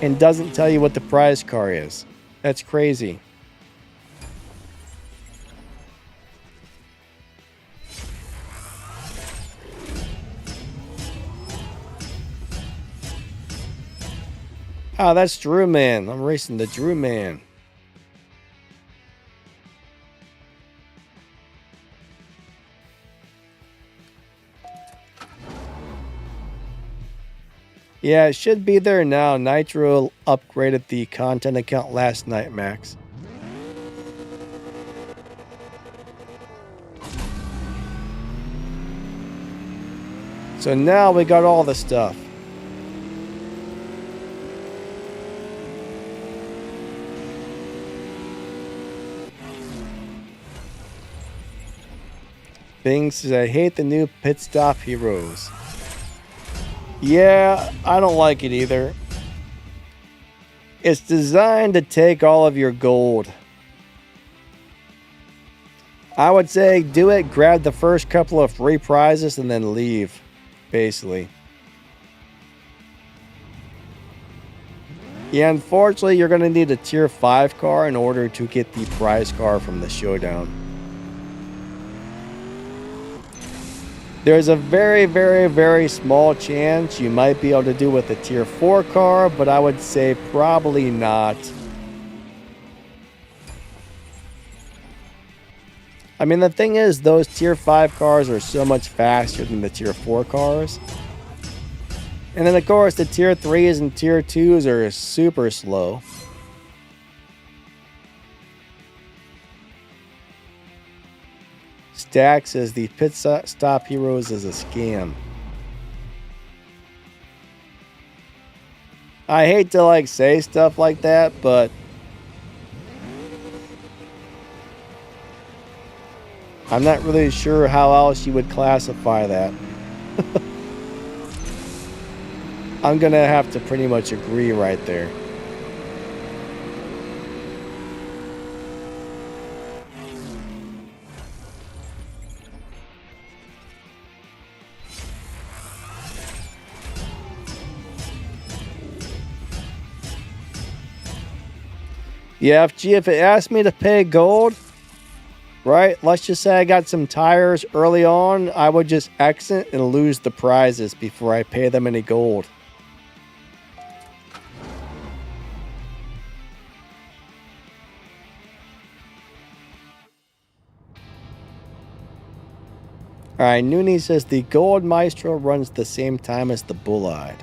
and doesn't tell you what the prize car is. That's crazy. Oh, that's Drew Man. I'm racing the Drew Man. Yeah, it should be there now. Nitro upgraded the content account last night, Max. So now we got all the stuff. Bing says, I hate the new pit stop heroes. Yeah, I don't like it either. It's designed to take all of your gold. I would say do it, grab the first couple of free prizes, and then leave, basically. Yeah, unfortunately, you're going to need a tier 5 car in order to get the prize car from the Showdown. There's a very, very, very small chance you might be able to do with a tier 4 car, but I would say probably not. I mean, the thing is, those tier 5 cars are so much faster than the tier 4 cars. And then, of course, the tier 3s and tier 2s are super slow. Stack says the pit stop heroes is a scam. I hate to like say stuff like that, but I'm not really sure how else you would classify that. I'm gonna have to pretty much agree right there. Yeah, if it asked me to pay gold, right? Let's just say I got some tires early on, I would just exit and lose the prizes before I pay them any gold. Alright, Noonie says the Gold Maestro runs the same time as the Bull-Eyed.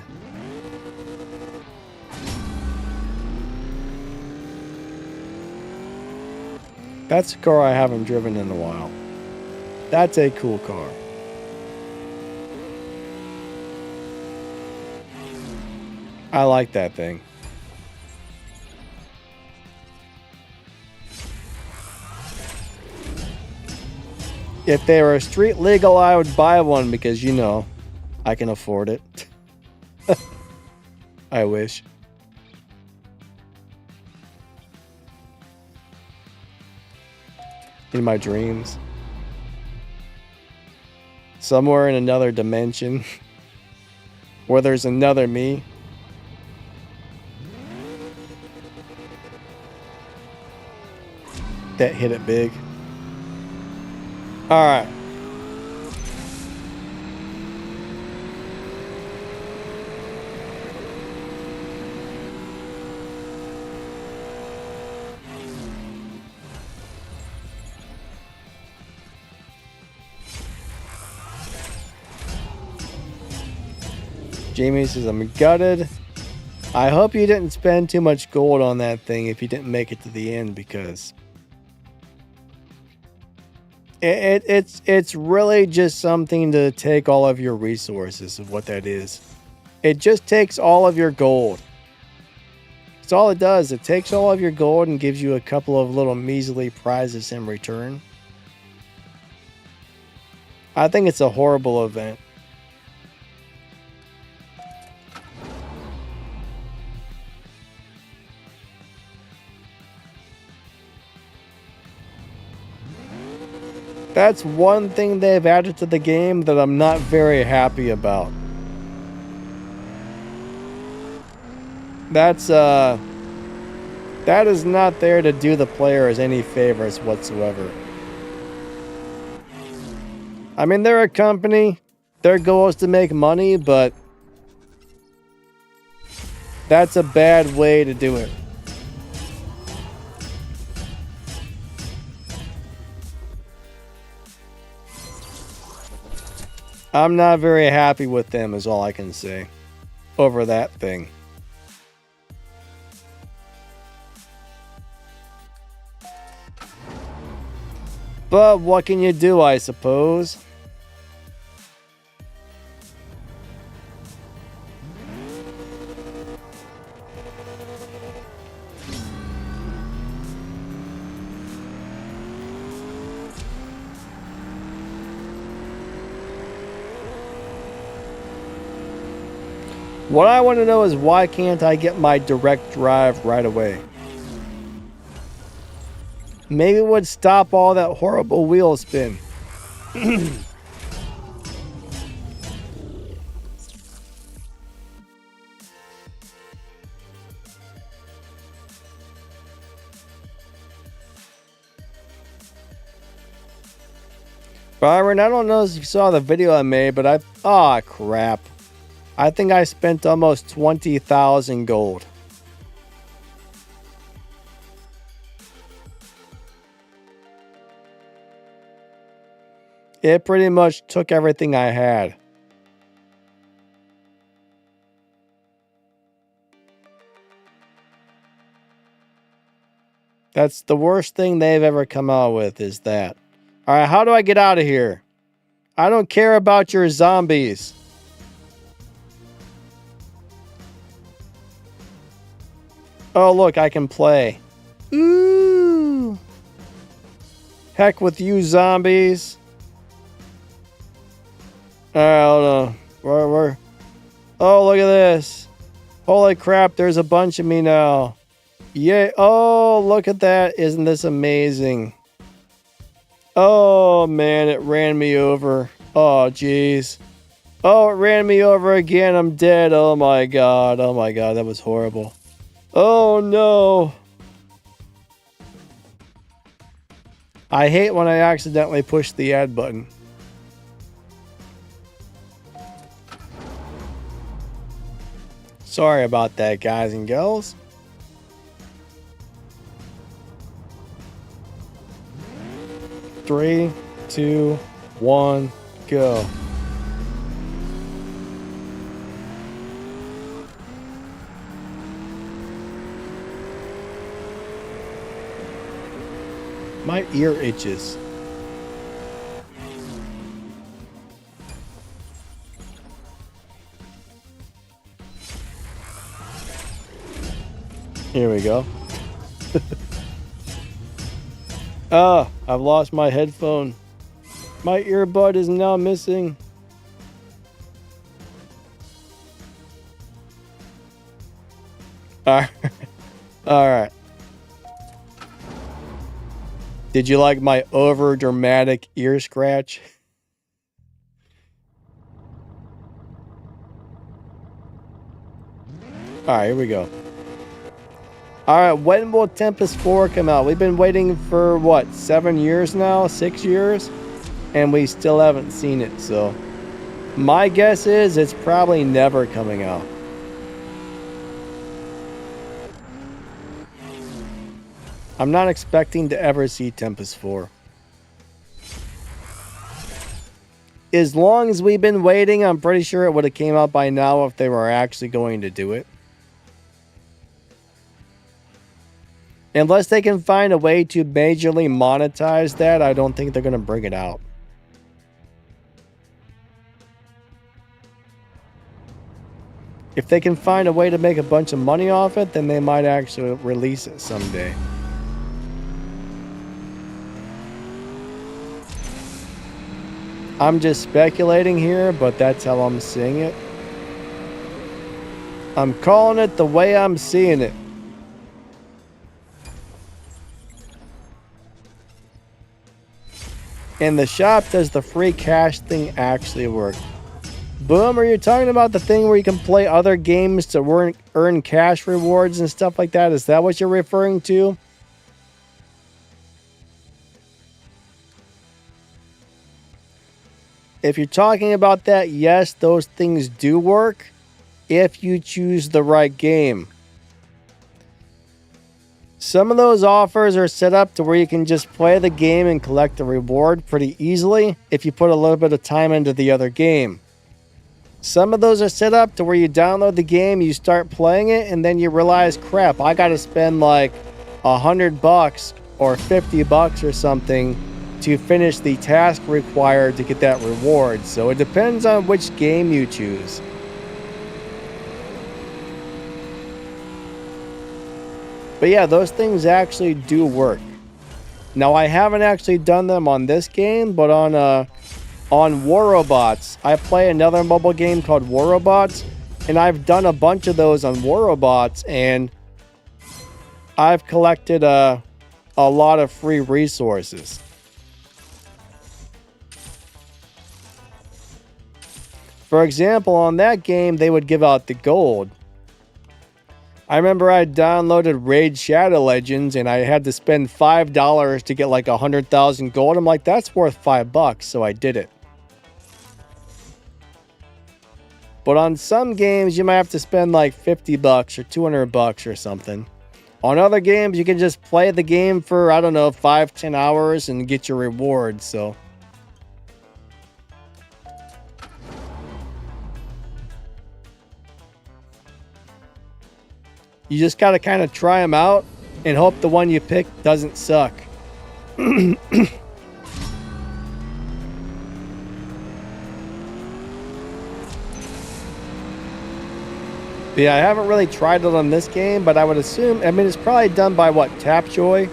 That's a car I haven't driven in a while. That's a cool car. I like that thing. If they were street legal, I would buy one because, you know, I can afford it. I wish. In my dreams. Somewhere in another dimension. Where there's another me. That hit it big. Alright. Jamie says, I'm gutted. I hope you didn't spend too much gold on that thing if you didn't make it to the end, because it's really just something to take all of your resources of what that is. It just takes all of your gold. That's all it does. It takes all of your gold and gives you a couple of little measly prizes in return. I think it's a horrible event. That's one thing they've added to the game that I'm not very happy about. That is not there to do the players any favors whatsoever. I mean, they're a company. Their goal is to make money, but that's a bad way to do it. I'm not very happy with them is all I can say over that thing. But what can you do, I suppose? What I want to know is why can't I get my direct drive right away? Maybe it would stop all that horrible wheel spin. Byron, I don't know if you saw the video I made, but crap. I think I spent almost 20,000 gold. It pretty much took everything I had. That's the worst thing they've ever come out with, is that. All right, how do I get out of here? I don't care about your zombies. Oh, look, I can play. Ooh. Heck with you, zombies. All right, hold on. Where? Oh, look at this. Holy crap, there's a bunch of me now. Yay. Oh, look at that. Isn't this amazing? Oh, man, it ran me over. Oh, jeez. Oh, it ran me over again. I'm dead. Oh, my God. Oh, my God. That was horrible. Oh, no. I hate when I accidentally push the add button. Sorry about that, guys and girls. Three, two, one, go. My ear itches. Here we go. Ah, I've lost my headphone. My earbud is now missing. All right. Did you like my over dramatic ear scratch? All right, here we go. All right, when will Tempest 4 come out? We've been waiting for, what, 7 years now? 6 years? And we still haven't seen it, so... my guess is it's probably never coming out. I'm not expecting to ever see Tempest 4. As long as we've been waiting, I'm pretty sure it would have came out by now if they were actually going to do it. Unless they can find a way to majorly monetize that, I don't think they're going to bring it out. If they can find a way to make a bunch of money off it, then they might actually release it someday. I'm just speculating here, but that's how I'm seeing it. I'm calling it the way I'm seeing it. In the shop, does the free cash thing actually work? Boom, are you talking about the thing where you can play other games to earn cash rewards and stuff like that? Is that what you're referring to? If you're talking about that, yes, those things do work if you choose the right game. Some of those offers are set up to where you can just play the game and collect the reward pretty easily if you put a little bit of time into the other game. Some of those are set up to where you download the game, you start playing it, and then you realize, crap, I gotta spend like $100 or $50 or something to finish the task required to get that reward. So it depends on which game you choose. But yeah, those things actually do work. Now, I haven't actually done them on this game, but on War Robots. I play another mobile game called War Robots. And I've done a bunch of those on War Robots, and I've collected a lot of free resources. For example, on that game, they would give out the gold. I remember I downloaded Raid Shadow Legends, and I had to spend $5 to get like 100,000 gold. I'm like, that's worth $5, so I did it. But on some games, you might have to spend like $50 or $200 or something. On other games, you can just play the game for, I don't know, 5-10 hours and get your rewards, so. You just gotta kind of try them out and hope the one you pick doesn't suck. Yeah, I haven't really tried it on this game, but I would assume, I mean, it's probably done by what, Tapjoy?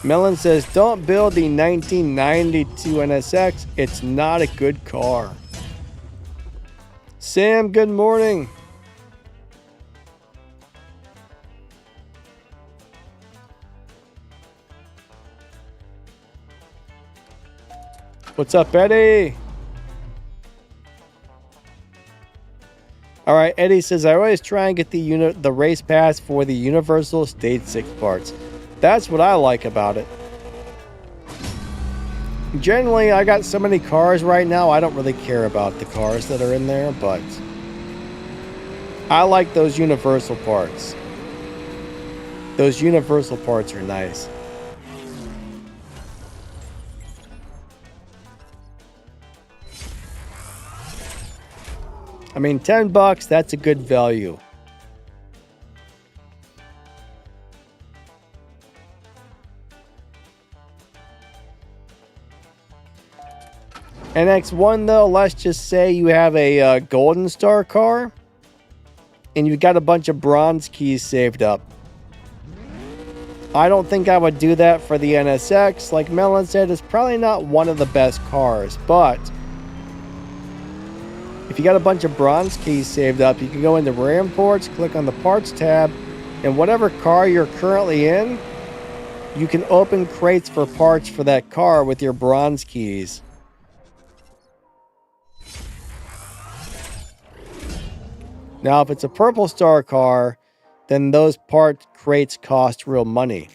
Melon says, don't build the 1992 NSX. It's not a good car. Sam, good morning. What's up, Eddie? All right, Eddie says, I always try and get the race pass for the Universal Stage 6 parts. That's what I like about it. Generally, I got so many cars right now, I don't really care about the cars that are in there, but I like those Universal parts. Those Universal parts are nice. I mean, $10, that's a good value. NX1 though, let's just say you have a Golden Star car and you got a bunch of bronze keys saved up. I don't think I would do that for the NSX. Like Melon said, it's probably not one of the best cars, but if you got a bunch of bronze keys saved up, you can go into RAM ports, click on the parts tab, and whatever car you're currently in, you can open crates for parts for that car with your bronze keys. Now, if it's a Purple Star car, then those part crates cost real money.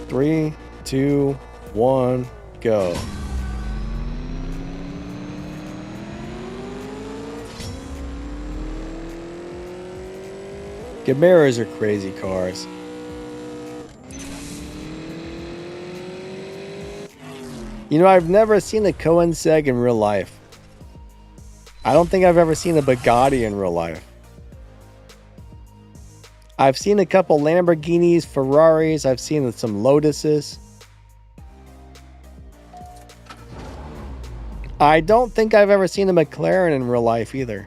Three, two, one, go. Camaros are crazy cars. You know, I've never seen a Koenigsegg in real life. I don't think I've ever seen a Bugatti in real life. I've seen a couple Lamborghinis, Ferraris. I've seen some Lotuses. I don't think I've ever seen a McLaren in real life either.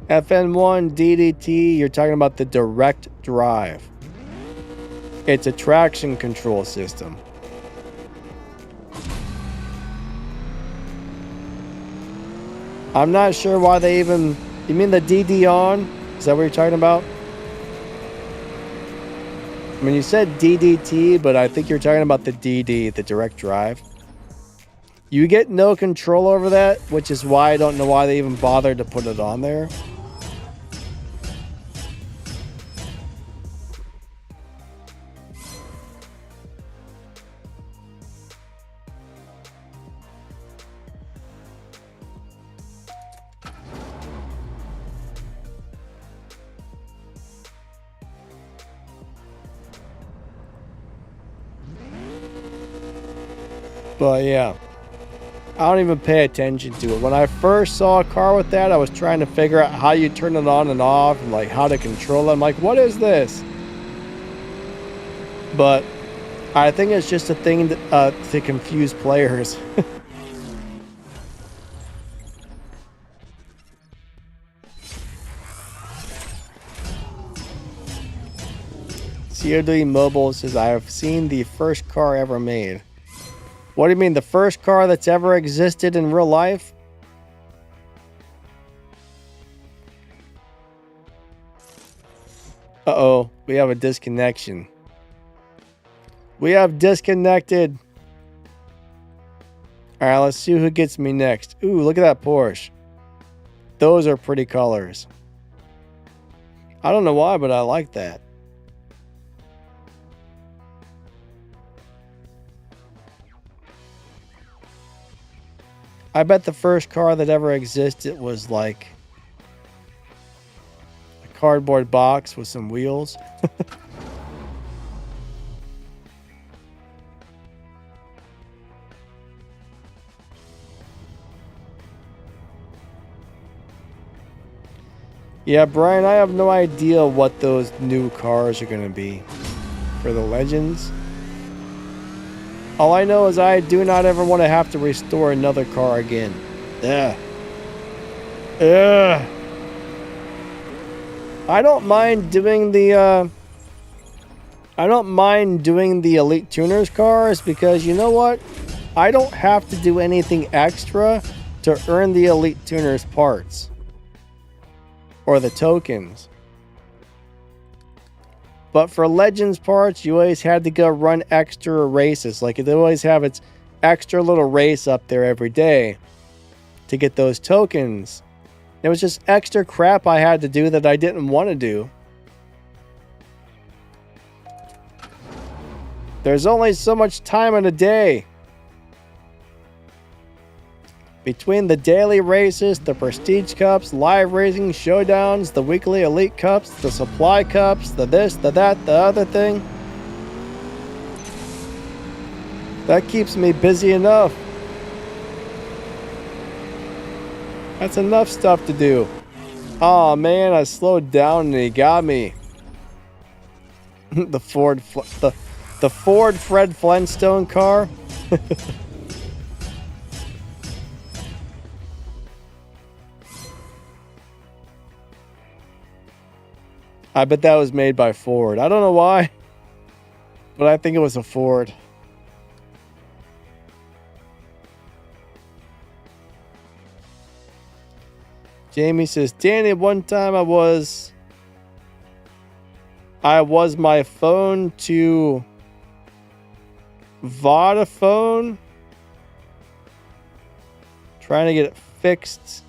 FN1 DDT, you're talking about the direct drive. It's a traction control system. I'm not sure why they even... You mean the DD on? Is that what you're talking about? I mean, you said DDT, but I think you're talking about the DD, the direct drive. You get no control over that, which is why I don't know why they even bothered to put it on there. But yeah, I don't even pay attention to it. When I first saw a car with that, I was trying to figure out how you turn it on and off and like how to control it. I'm like, what is this? but I think it's just a thing to confuse players. COD Mobile says, I have seen the first car ever made. What do you mean, the first car that's ever existed in real life? Uh-oh, we have a disconnection. We have disconnected. All right, let's see who gets me next. Ooh, look at that Porsche. Those are pretty colors. I don't know why, but I like that. I bet the first car that ever existed was like a cardboard box with some wheels. Yeah, Brian, I have no idea what those new cars are going to be for the Legends. All I know is I do not ever want to have to restore another car again. Ugh. Ugh. I don't mind doing the Elite Tuners cars because you know what? I don't have to do anything extra to earn the Elite Tuners parts or the tokens. But for Legends parts, you always had to go run extra races. Like they always have its extra little race up there every day to get those tokens. It was just extra crap I had to do that I didn't want to do. There's only so much time in a day. Between the daily races, the Prestige Cups, live racing, showdowns, the weekly Elite Cups, the supply cups, the this, the that, the other thing. That keeps me busy enough. That's enough stuff to do. Oh man, I slowed down and he got me. the Ford Fred Flintstone car. I bet that was made by Ford. I don't know why, but I think it was a Ford. Jamie says, Danny, one time I was my phone to Vodafone trying to get it fixed.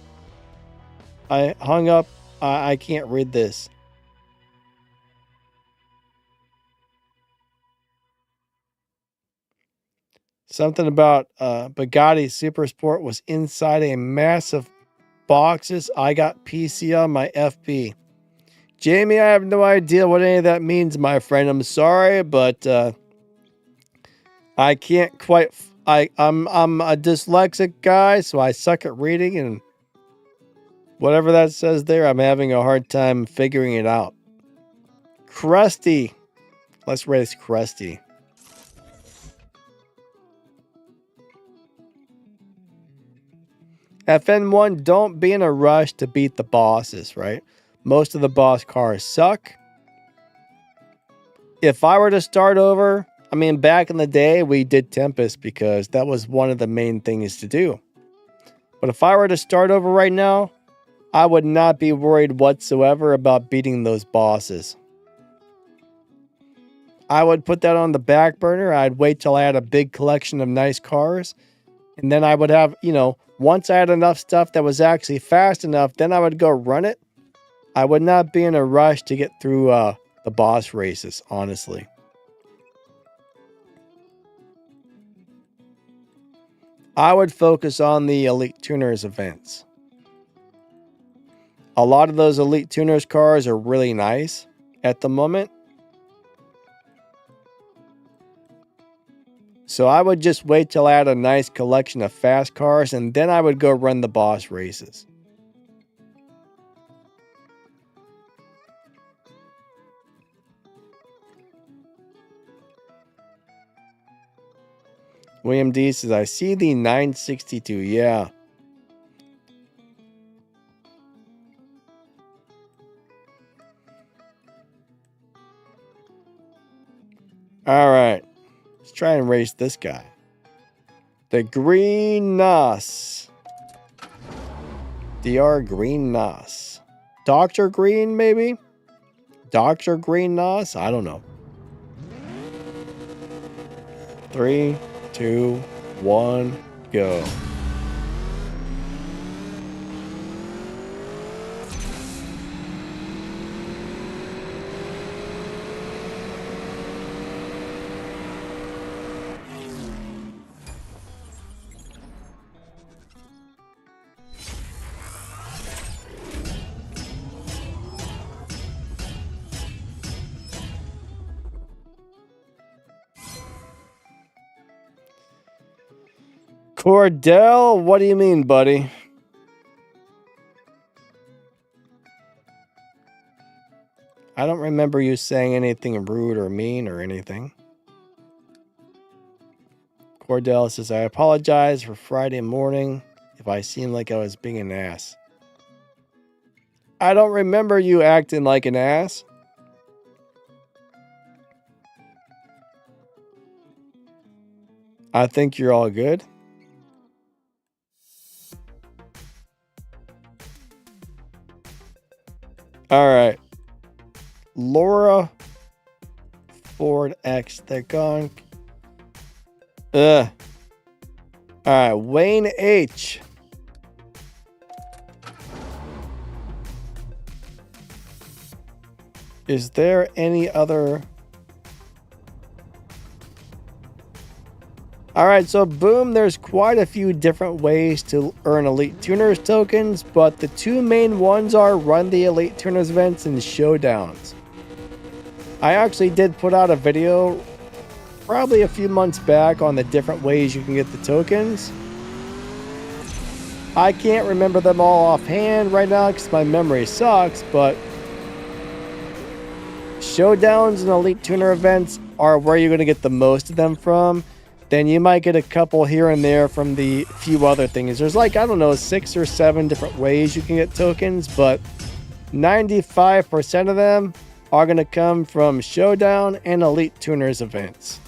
I hung up. I can't read this. Something about Bugatti Super Sport was inside a massive boxes. I got PC on my FB. Jamie, I have no idea what any of that means, my friend. I'm sorry, but I can't quite. I'm a dyslexic guy, so I suck at reading, and whatever that says there, I'm having a hard time figuring it out. Krusty, let's race Krusty. FN1, don't be in a rush to beat the bosses, right? Most of the boss cars suck. If I were to start over, I mean, back in the day, we did Tempest because that was one of the main things to do. But if I were to start over right now, I would not be worried whatsoever about beating those bosses. I would put that on the back burner. I'd wait till I had a big collection of nice cars. And then I would have, once I had enough stuff that was actually fast enough, then I would go run it. I would not be in a rush to get through the boss races, honestly. I would focus on the Elite Tuners events. A lot of those Elite Tuners cars are really nice at the moment. So I would just wait till I had a nice collection of fast cars, and then I would go run the boss races. William D says, I see the 962. Yeah. All right. Let's try and race this guy. The Green Nos. DR Green Nos. Dr. Green, maybe? Dr. Green Nos? I don't know. 3, 2, 1, go. Cordell, what do you mean, buddy? I don't remember you saying anything rude or mean or anything. Cordell says, I apologize for Friday morning if I seemed like I was being an ass. I don't remember you acting like an ass. I think you're all good. All right. Laura Ford X, they're gone. All right, Wayne H. Is there any other? All right, so boom, there's quite a few different ways to earn Elite Tuners tokens, but the two main ones are run the Elite Tuners events and Showdowns. I actually did put out a video probably a few months back on the different ways you can get the tokens. I can't remember them all offhand right now because my memory sucks, but Showdowns and Elite Tuner events are where you're going to get the most of them from. Then you might get a couple here and there from the few other things. There's like, I don't know, 6 or 7 different ways you can get tokens, but 95% of them are going to come from Showdown and Elite Tuners events.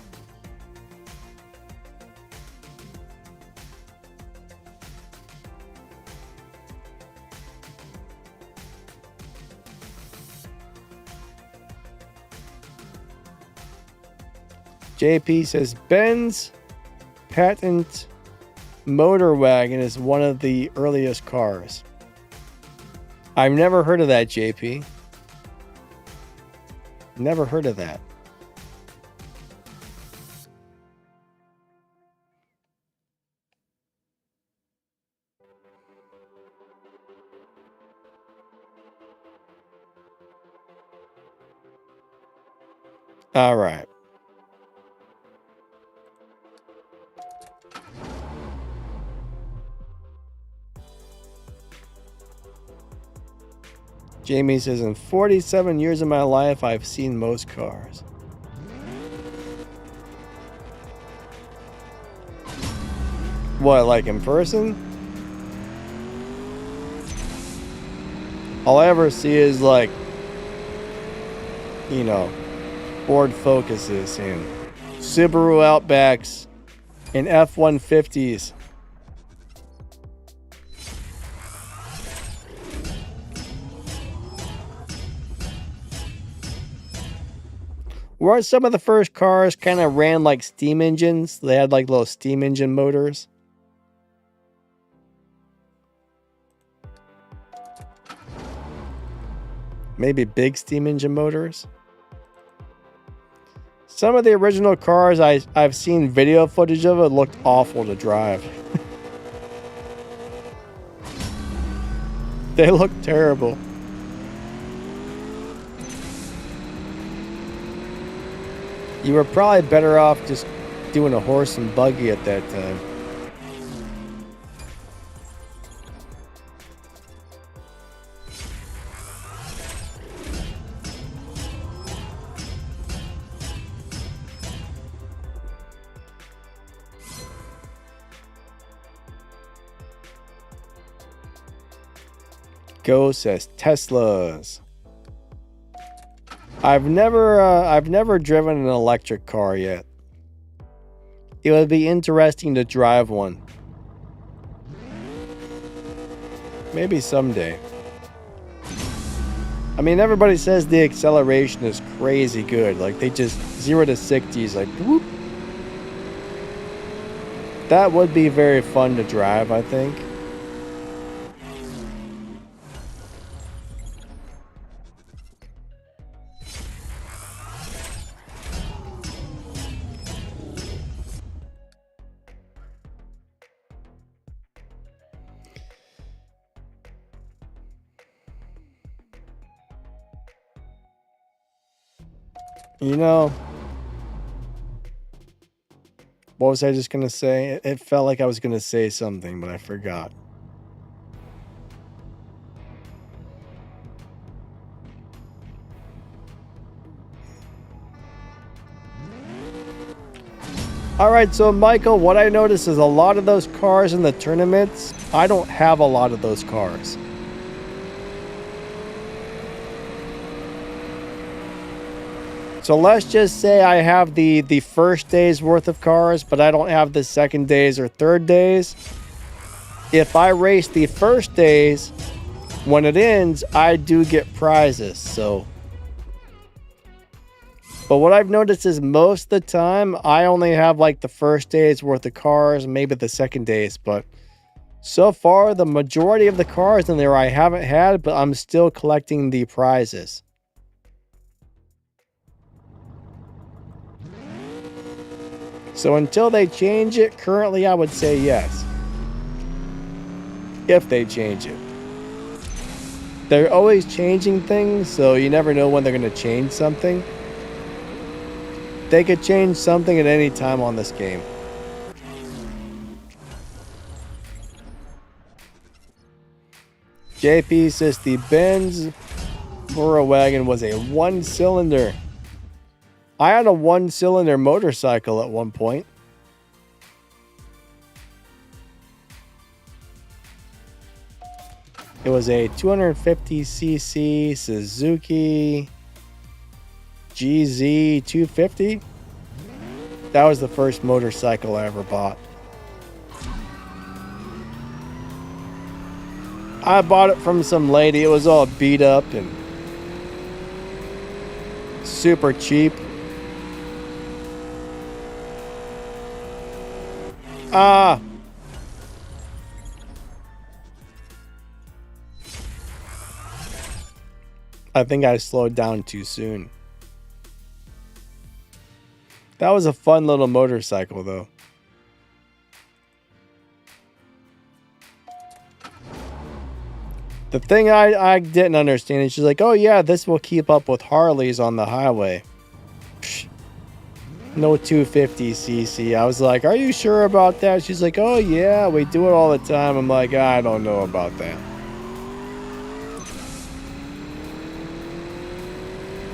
JP says, Ben's patent motor wagon is one of the earliest cars. I've never heard of that, JP. Never heard of that. All right. Jamie says, in 47 years of my life, I've seen most cars. What, like in person? All I ever see is like, you know, Ford Focuses and Subaru Outbacks and F-150s. Weren't some of the first cars kind of ran like steam engines? They had like little steam engine motors. Maybe big steam engine motors. Some of the original cars I've seen video footage of, it looked awful to drive. They look terrible. You were probably better off just doing a horse and buggy at that time. Go says Teslas. I've never driven an electric car yet. It would be interesting to drive one. Maybe someday. I mean, everybody says the acceleration is crazy good. Like, they just 0 to 60 is like, whoop. That would be very fun to drive, I think. You know, what was I just going to say? It felt like I was going to say something, but I forgot. Alright, so Michael, what I noticed is a lot of those cars in the tournaments, I don't have a lot of those cars. So let's just say I have the first day's worth of cars, but I don't have the second day's or third day's. If I race the first day's, when it ends, I do get prizes, so. But what I've noticed is most of the time, I only have like the first day's worth of cars, maybe the second day's, but so far, the majority of the cars in there I haven't had, but I'm still collecting the prizes. So until they change it, currently I would say yes. If they change it. They're always changing things, so you never know when they're going to change something. They could change something at any time on this game. JP says the Benz Bora wagon was a 1-cylinder. I had a 1-cylinder motorcycle at one point. It was a 250cc Suzuki GZ 250. That was the first motorcycle I ever bought. I bought it from some lady. It was all beat up and super cheap. I think I slowed down too soon. That was a fun little motorcycle, though. The thing I didn't understand is she's like, oh yeah, this will keep up with Harleys on the highway. Psh, no 250cc. I was like, are you sure about that? She's like, oh yeah, we do it all the time. I'm like, I don't know about that.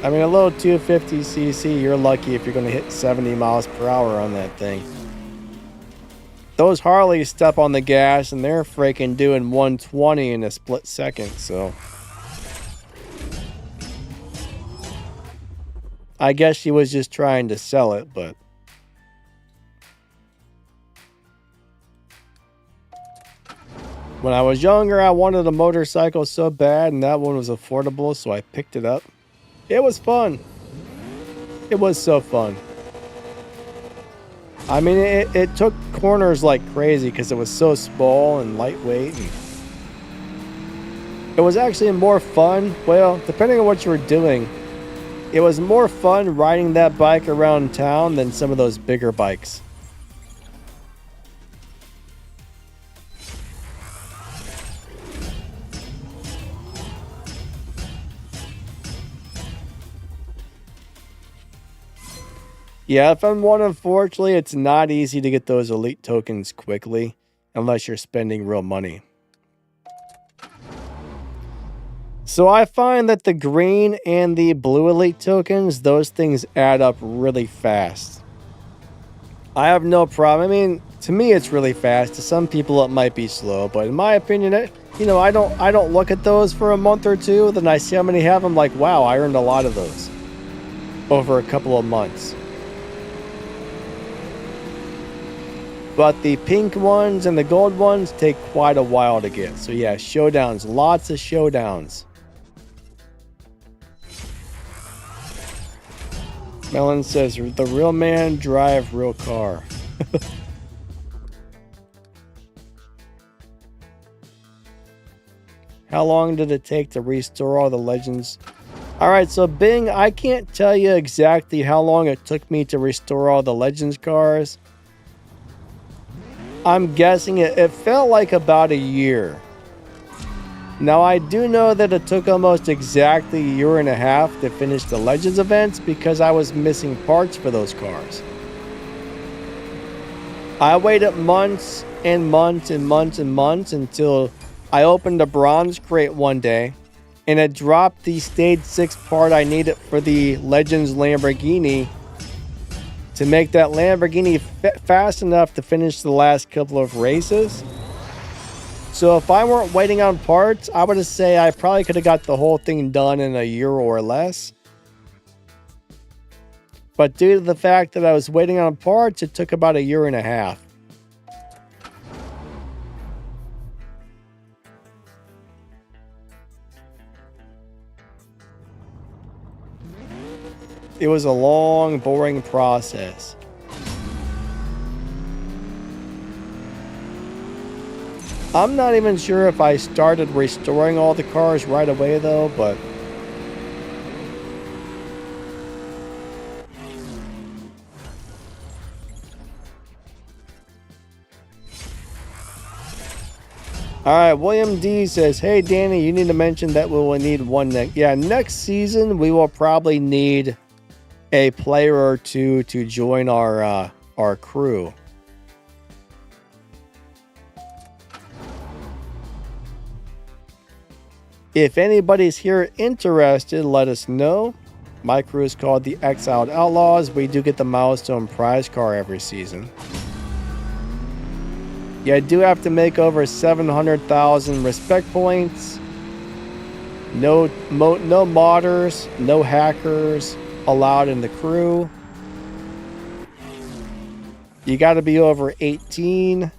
I mean, a little 250cc, you're lucky if you're going to hit 70 miles per hour on that thing. Those Harleys step on the gas and they're freaking doing 120 in a split second, so. I guess she was just trying to sell it, but. When I was younger, I wanted a motorcycle so bad, and that one was affordable, so I picked it up. It was fun. It was so fun. I mean, it took corners like crazy because it was so small and lightweight. And it was actually more fun. Well, depending on what you were doing, it was more fun riding that bike around town than some of those bigger bikes. Yeah, F1, unfortunately, it's not easy to get those elite tokens quickly, unless you're spending real money. So I find that the green and the blue elite tokens, those things add up really fast. I have no problem. I mean, to me, it's really fast. To some people, it might be slow, but in my opinion, you know, I don't look at those for a month or two. Then I see how many have. I'm like, wow, I earned a lot of those over a couple of months. But the pink ones and the gold ones take quite a while to get. So yeah, showdowns, lots of showdowns. Melon says, the real man drive real car. How long did it take to restore all the legends? All right, so Bing, I can't tell you exactly how long it took me to restore all the legends cars. I'm guessing it felt like about a year. Now, I do know that it took almost exactly a year and a half to finish the Legends events because I was missing parts for those cars. I waited months and months and months and months until I opened a bronze crate one day and it dropped the stage 6 part I needed for the Legends Lamborghini to make that Lamborghini fast enough to finish the last couple of races. So if I weren't waiting on parts, I would say I probably could have got the whole thing done in a year or less. But due to the fact that I was waiting on parts, it took about a year and a half. It was a long, boring process. I'm not even sure if I started restoring all the cars right away though, but alright, William D says, hey Danny, you need to mention that we will need one next season we will probably need a player or two to join our crew. If anybody's here interested, let us know. My crew is called the Exiled Outlaws. We do get the milestone prize car every season. Yeah, I do have to make over 700,000 respect points. No modders, no hackers allowed in the crew. You got to be over 18.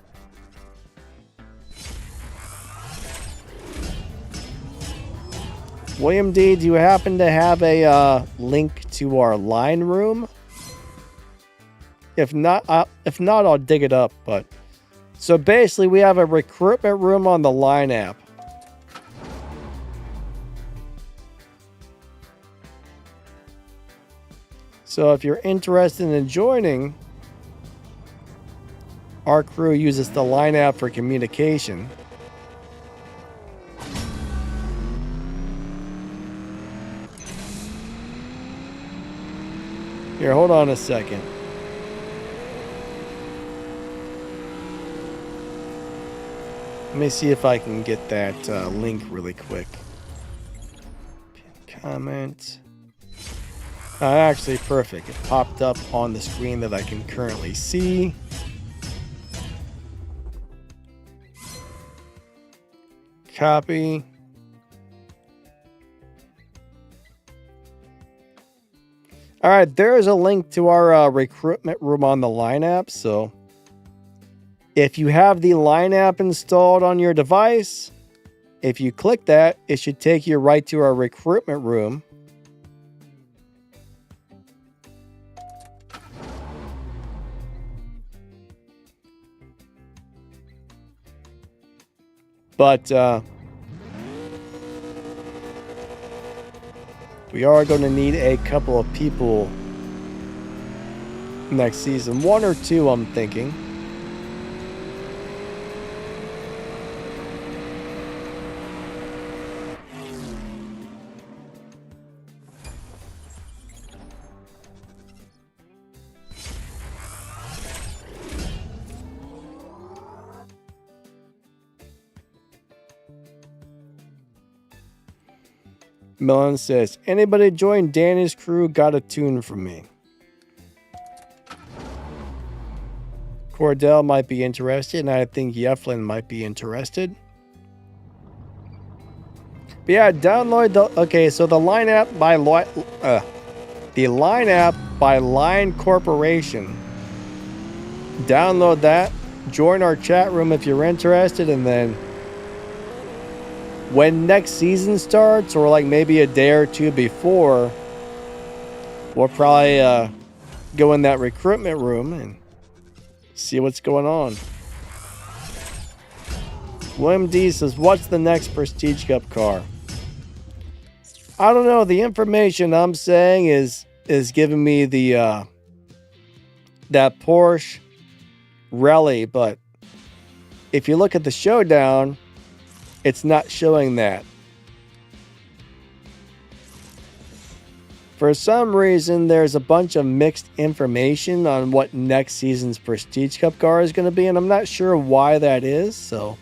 William D, do you happen to have a link to our line room? If not, I'll dig it up. But so basically, we have a recruitment room on the line app. So if you're interested in joining, our crew uses the line app for communication. Here, hold on a second. Let me see if I can get that link really quick. Comment. Actually, perfect. It popped up on the screen that I can currently see. Copy. All right, there is a link to our recruitment room on the Line app. So if you have the Line app installed on your device, if you click that, it should take you right to our recruitment room. But we are going to need a couple of people next season. 1 or 2, I'm thinking. Melon says, anybody join Danny's crew got a tune from me. Cordell might be interested, and I think Yeflin might be interested. But yeah, download the... Okay, so the Line app by... the Line app by Line Corporation. Download that. Join our chat room if you're interested, and then when next season starts, or like maybe a day or two before, we'll probably go in that recruitment room and see what's going on. William D says, what's the next Prestige Cup car? I don't know. The information I'm saying is giving me the that Porsche Rally, but if you look at the Showdown, it's not showing that. For some reason, there's a bunch of mixed information on what next season's Prestige Cup car is going to be, and I'm not sure why that is, so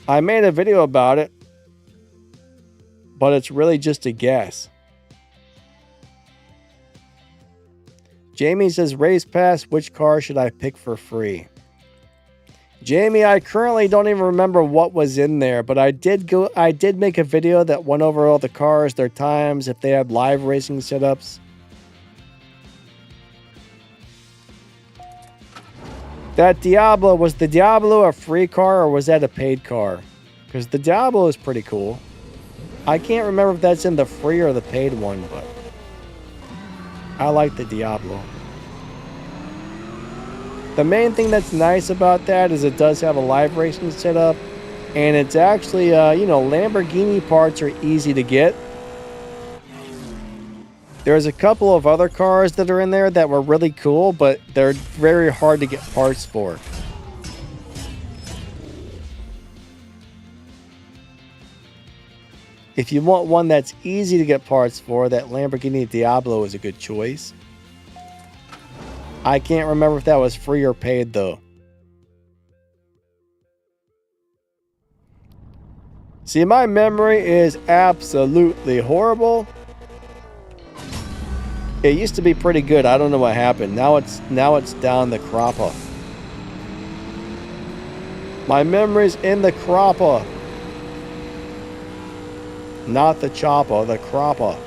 I made a video about it, but it's really just a guess. Jamie says, race pass, which car should I pick for free? Jamie, I currently don't even remember what was in there, but I did make a video that went over all the cars, their times, if they had live racing setups. That Diablo, was the Diablo a free car or was that a paid car? Because the Diablo is pretty cool. I can't remember if that's in the free or the paid one, but I like the Diablo. The main thing that's nice about that is it does have a live racing setup, and it's actually, you know, Lamborghini parts are easy to get. There's a couple of other cars that are in there that were really cool, but they're very hard to get parts for. If you want one that's easy to get parts for, that Lamborghini Diablo is a good choice. I can't remember if that was free or paid, though. See, my memory is absolutely horrible. It used to be pretty good. I don't know what happened. Now it's down the crapper. My memory's in the crapper. Not the chopper, the crapper.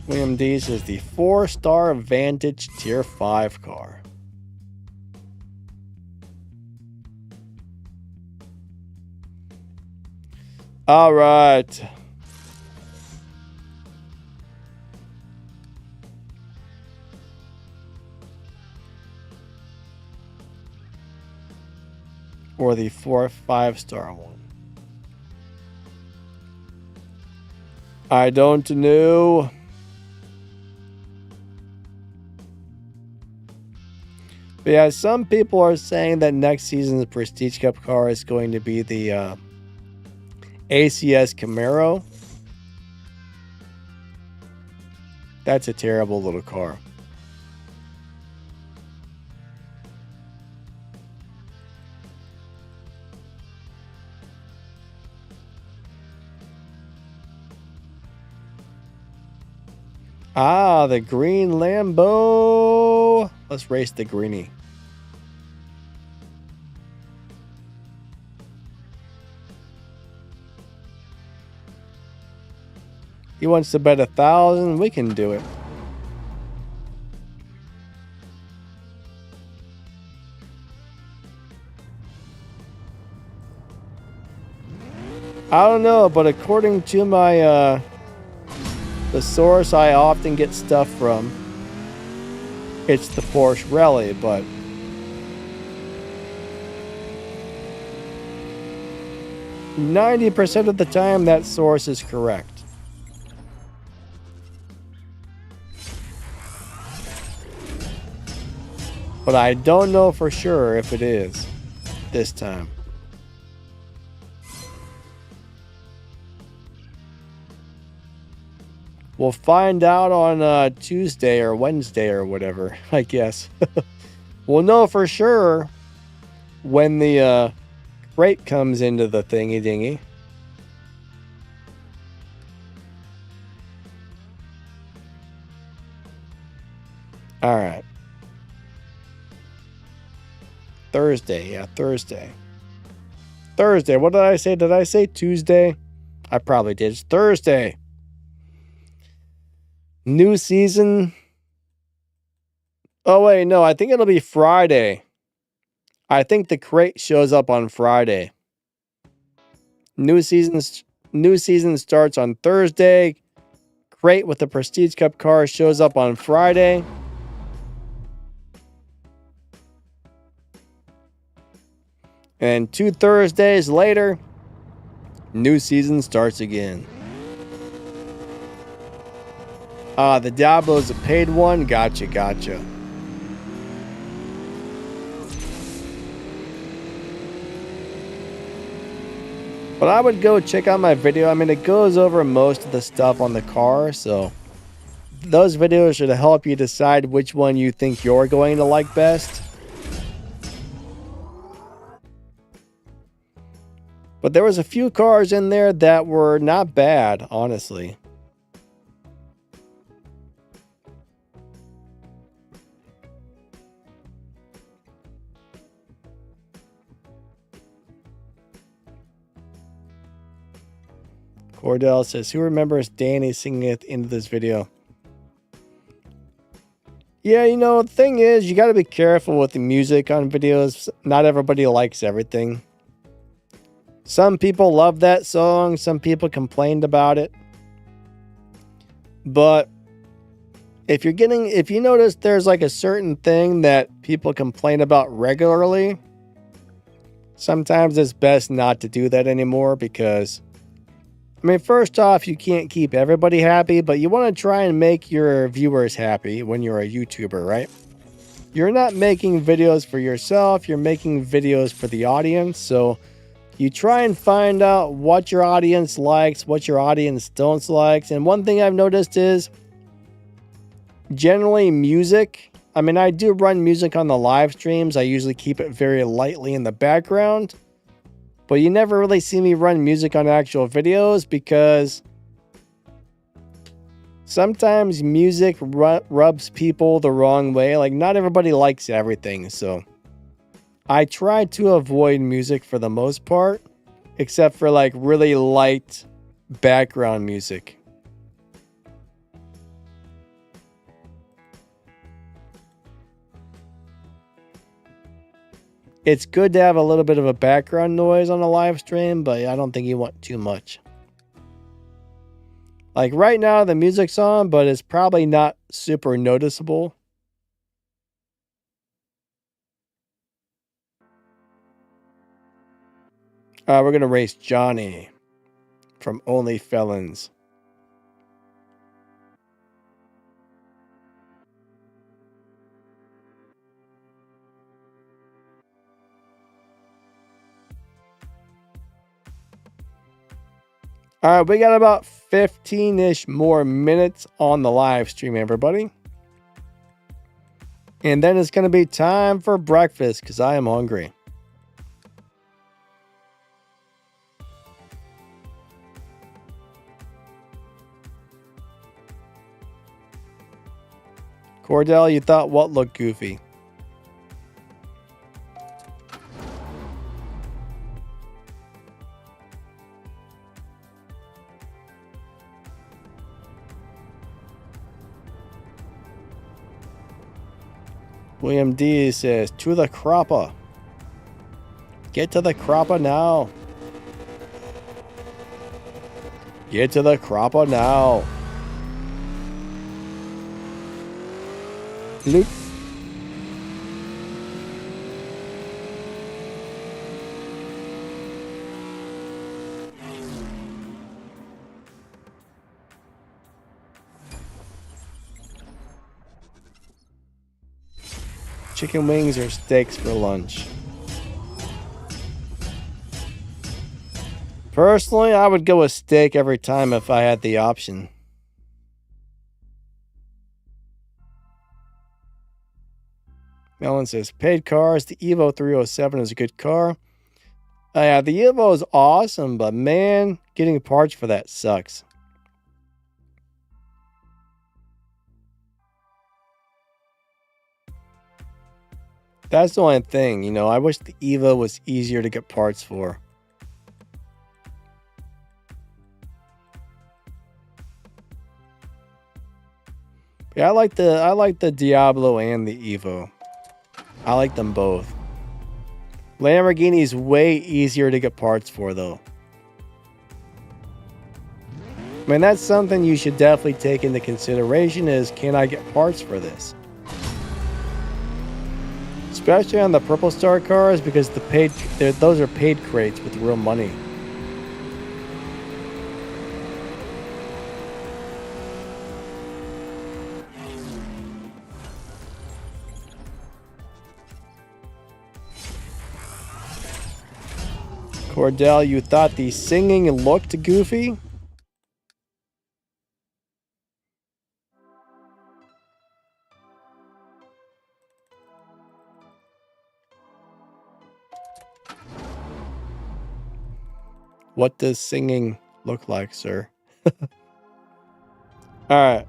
William D says the 4-star Vantage Tier 5 car. All right. Or the 4-5-star one. I don't know. But yeah, some people are saying that next season's Prestige Cup car is going to be the ACS Camaro. That's a terrible little car. Ah, the green Lambo. Let's race the greenie. He wants to bet 1,000. We can do it. I don't know, but according to my the source I often get stuff from, it's the Porsche Rally, but %90 of the time that source is correct. But I don't know for sure if it is this time. We'll find out on Tuesday or Wednesday or whatever, I guess. We'll know for sure when the crate comes into the thingy dingy. All right. Thursday. Yeah, Thursday. Thursday. What did I say? Did I say Tuesday? I probably did. It's Thursday. New season. Oh, wait. No, I think it'll be Friday. I think the crate shows up on Friday. New season starts on Thursday. Crate with the Prestige Cup car shows up on Friday. And 2 Thursdays later, new season starts again. The Diablo's a paid one. Gotcha. But I would go check out my video. I mean, it goes over most of the stuff on the car, so those videos should help you decide which one you think you're going to like best. But there was a few cars in there that were not bad, honestly. Cordell says, who remembers Danny singing at the end of this video? Yeah, you know, the thing is, you got to be careful with the music on videos. Not everybody likes everything. Some people love that song. Some people complained about it. But if you notice there's like a certain thing that people complain about regularly, sometimes it's best not to do that anymore because, I mean, first off, you can't keep everybody happy, but you want to try and make your viewers happy when you're a YouTuber, right? You're not making videos for yourself, you're making videos for the audience, so you try and find out what your audience likes, what your audience don't like. And one thing I've noticed is generally music. I mean, I do run music on the live streams. I usually keep it very lightly in the background. But you never really see me run music on actual videos because sometimes music rubs people the wrong way. Like, not everybody likes everything, so I try to avoid music for the most part, except for like really light background music. It's good to have a little bit of a background noise on a live stream, but I don't think you want too much. Like right now, the music's on, but it's probably not super noticeable. We're going to race Johnny from Only Felons. All right, we got about 15-ish more minutes on the live stream, everybody. And then it's going to be time for breakfast because I am hungry. Cordell, you thought what looked goofy? William D says, to the cropper. Get to the cropper now. Get to the cropper now. Luke. Chicken wings or steaks for lunch? Personally, I would go with steak every time if I had the option. Melon says, paid cars, the Evo 307 is a good car. Yeah, the Evo is awesome, but man, getting parts for that sucks. That's the only thing, you know, I wish the Evo was easier to get parts for. Yeah, I like the Diablo and the Evo. I like them both. Lamborghini's way easier to get parts for though. I mean, that's something you should definitely take into consideration is, can I get parts for this? Especially on the Purple Star cars, because those are paid crates with real money. Cordell, you thought the singing looked goofy? What does singing look like, sir? Alright.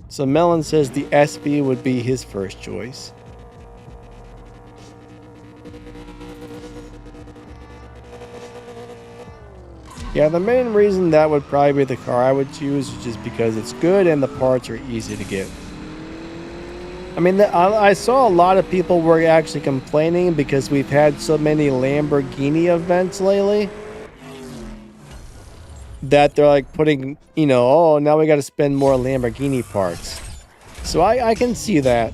So Melon says the SV would be his first choice. Yeah, the main reason that would probably be the car I would choose is just because it's good and the parts are easy to get. I mean, I saw a lot of people were actually complaining because we've had so many Lamborghini events lately that they're like putting, you know, oh, now we got to spend more Lamborghini parts. So I can see that.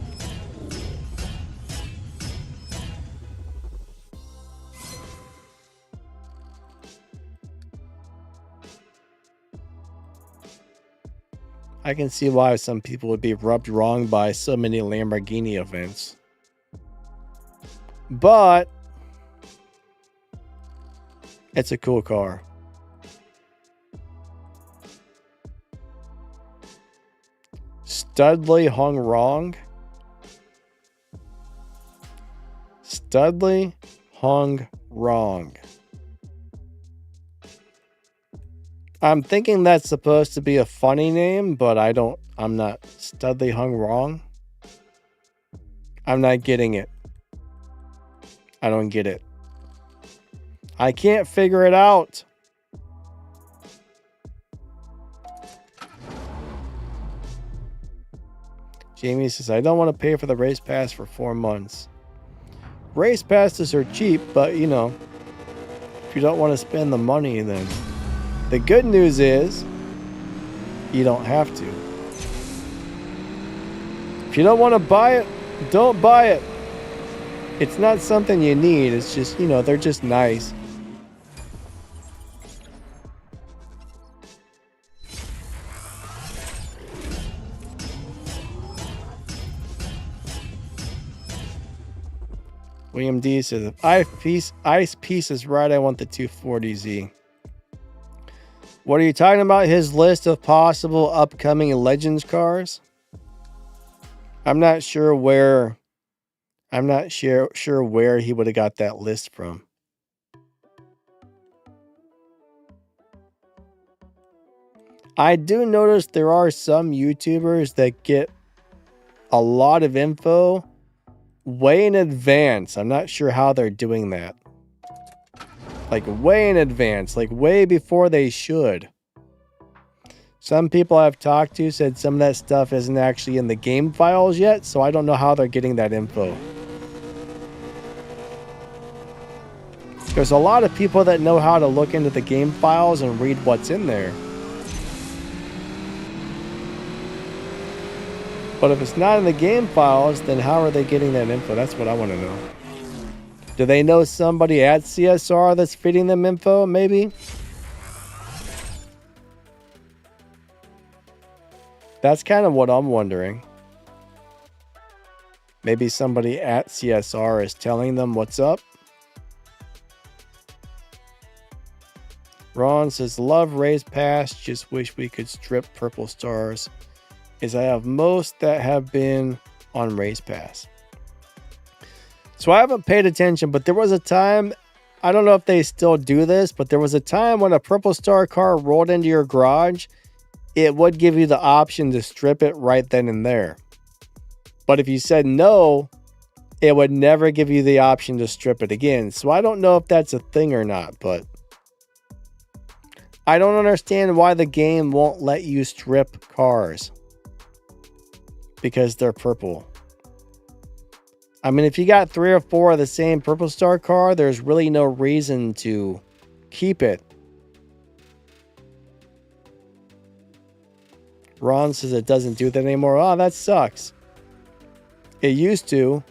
I can see why some people would be rubbed wrong by so many Lamborghini events. But it's a cool car. Studley hung wrong. Studley hung wrong. I'm thinking that's supposed to be a funny name, but I'm not. Studley hung wrong. I'm not getting it. I don't get it. I can't figure it out. Jamie says, I don't want to pay for the race pass for 4 months. Race passes are cheap, but you know, if you don't want to spend the money, then the good news is you don't have to. If you don't want to buy it, don't buy it. It's not something you need. It's just, you know, they're just nice. William D says, if Ice Piece is right, I want the 240Z. What are you talking about? His list of possible upcoming Legends cars? I'm not sure where he would have got that list from. I do notice there are some YouTubers that get a lot of info way in advance. I'm not sure how they're doing that. Like way in advance, like way before they should. Some people I've talked to said some of that stuff isn't actually in the game files yet, so I don't know how they're getting that info. There's a lot of people that know how to look into the game files and read what's in there. But if it's not in the game files, then how are they getting that info? That's what I want to know. Do they know somebody at CSR that's feeding them info, maybe? That's kind of what I'm wondering. Maybe somebody at CSR is telling them what's up. Ron says, love Race Pass, just wish we could strip Purple Stars, as I have most that have been on Race Pass. So I haven't paid attention, but there was a time, I don't know if they still do this, but there was a time when a Purple Star car rolled into your garage it would give you the option to strip it right then and there. But if you said no, it would never give you the option to strip it again. So I don't know if that's a thing or not, but I don't understand why the game won't let you strip cars. Because they're purple. I mean, if you got 3 or 4 of the same purple star car, there's really no reason to keep it. Ron says it doesn't do that anymore. Oh, that sucks. It used to.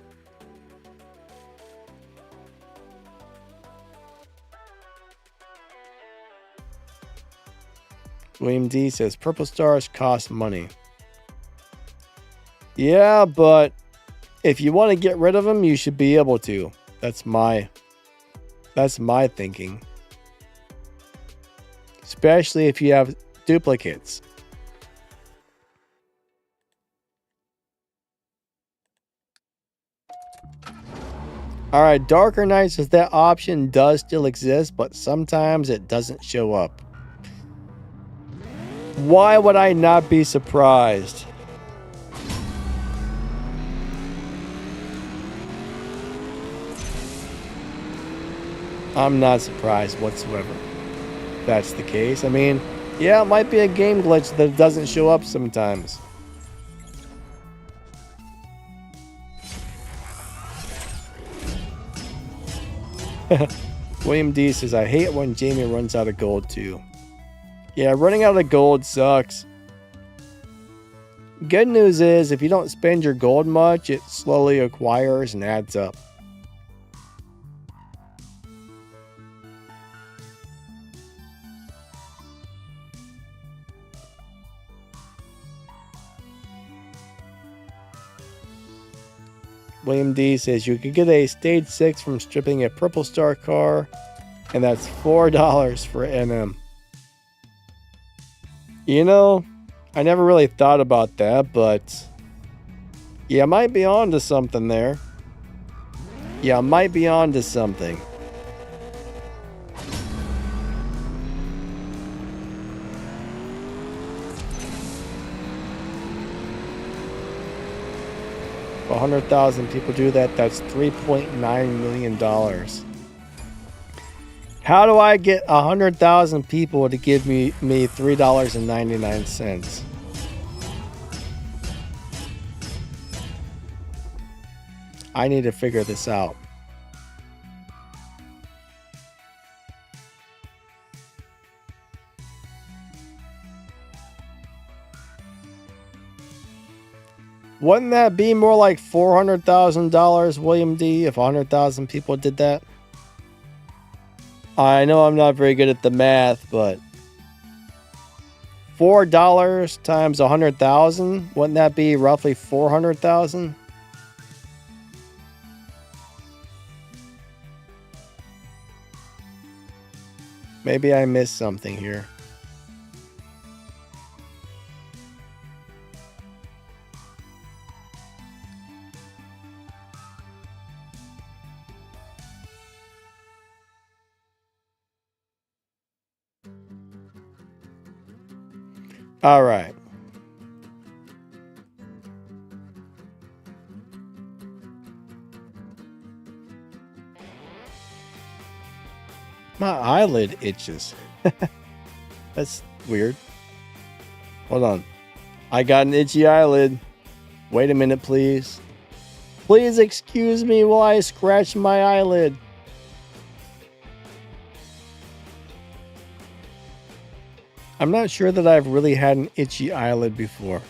William D says purple stars cost money. Yeah, but if you want to get rid of them, you should be able to. That's my thinking. Especially if you have duplicates. Alright, Darker Knight says that option does still exist, but sometimes it doesn't show up. Why would I not be surprised? I'm not surprised whatsoever. That's the case. I mean, yeah, it might be a game glitch that it doesn't show up sometimes. William D says, I hate when Jamie runs out of gold too. Yeah, running out of gold sucks. Good news is, if you don't spend your gold much, it slowly acquires and adds up. William D says you could get a stage 6 from stripping a purple star car, and that's $4 for NM. You know, I never really thought about that, but yeah, I might be on to something there. Yeah, I might be on to something. If 100,000 people do that, that's $3.9 million. How do I get 100,000 people to give me $3.99? I need to figure this out. Wouldn't that be more like $400,000, William D, if 100,000 people did that? I know I'm not very good at the math, but $4 times 100,000, wouldn't that be roughly 400,000? Maybe I missed something here. All right. My eyelid itches. That's weird. Hold on. I got an itchy eyelid. Wait a minute, please. Please excuse me while I scratch my eyelid. I'm not sure that I've really had an itchy eyelid before.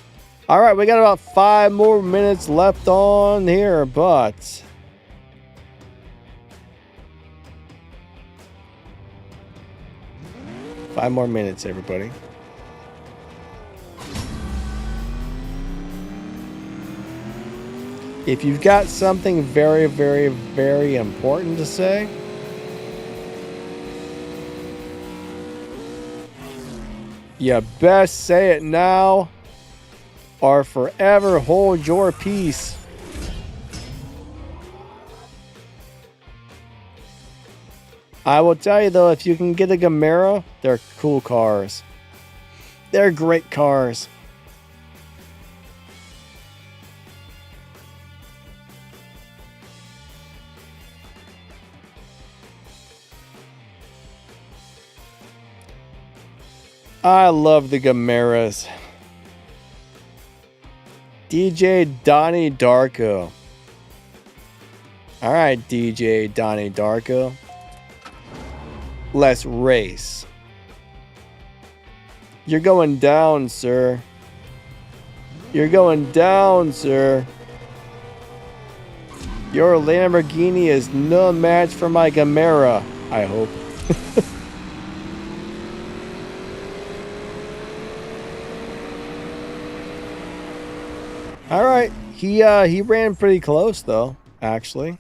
All right, we got about 5 more minutes left on here, but five more minutes, everybody. If you've got something very, very, very important to say, you best say it now or forever hold your peace. I will tell you though, if you can get a Gamera, they're cool cars. They're great cars. I love the Gamaras. DJ Donnie Darko. All right, DJ Donnie Darko. Let's race. You're going down, sir. You're going down, sir. Your Lamborghini is no match for my Gamera, I hope. All right, he ran pretty close though, actually.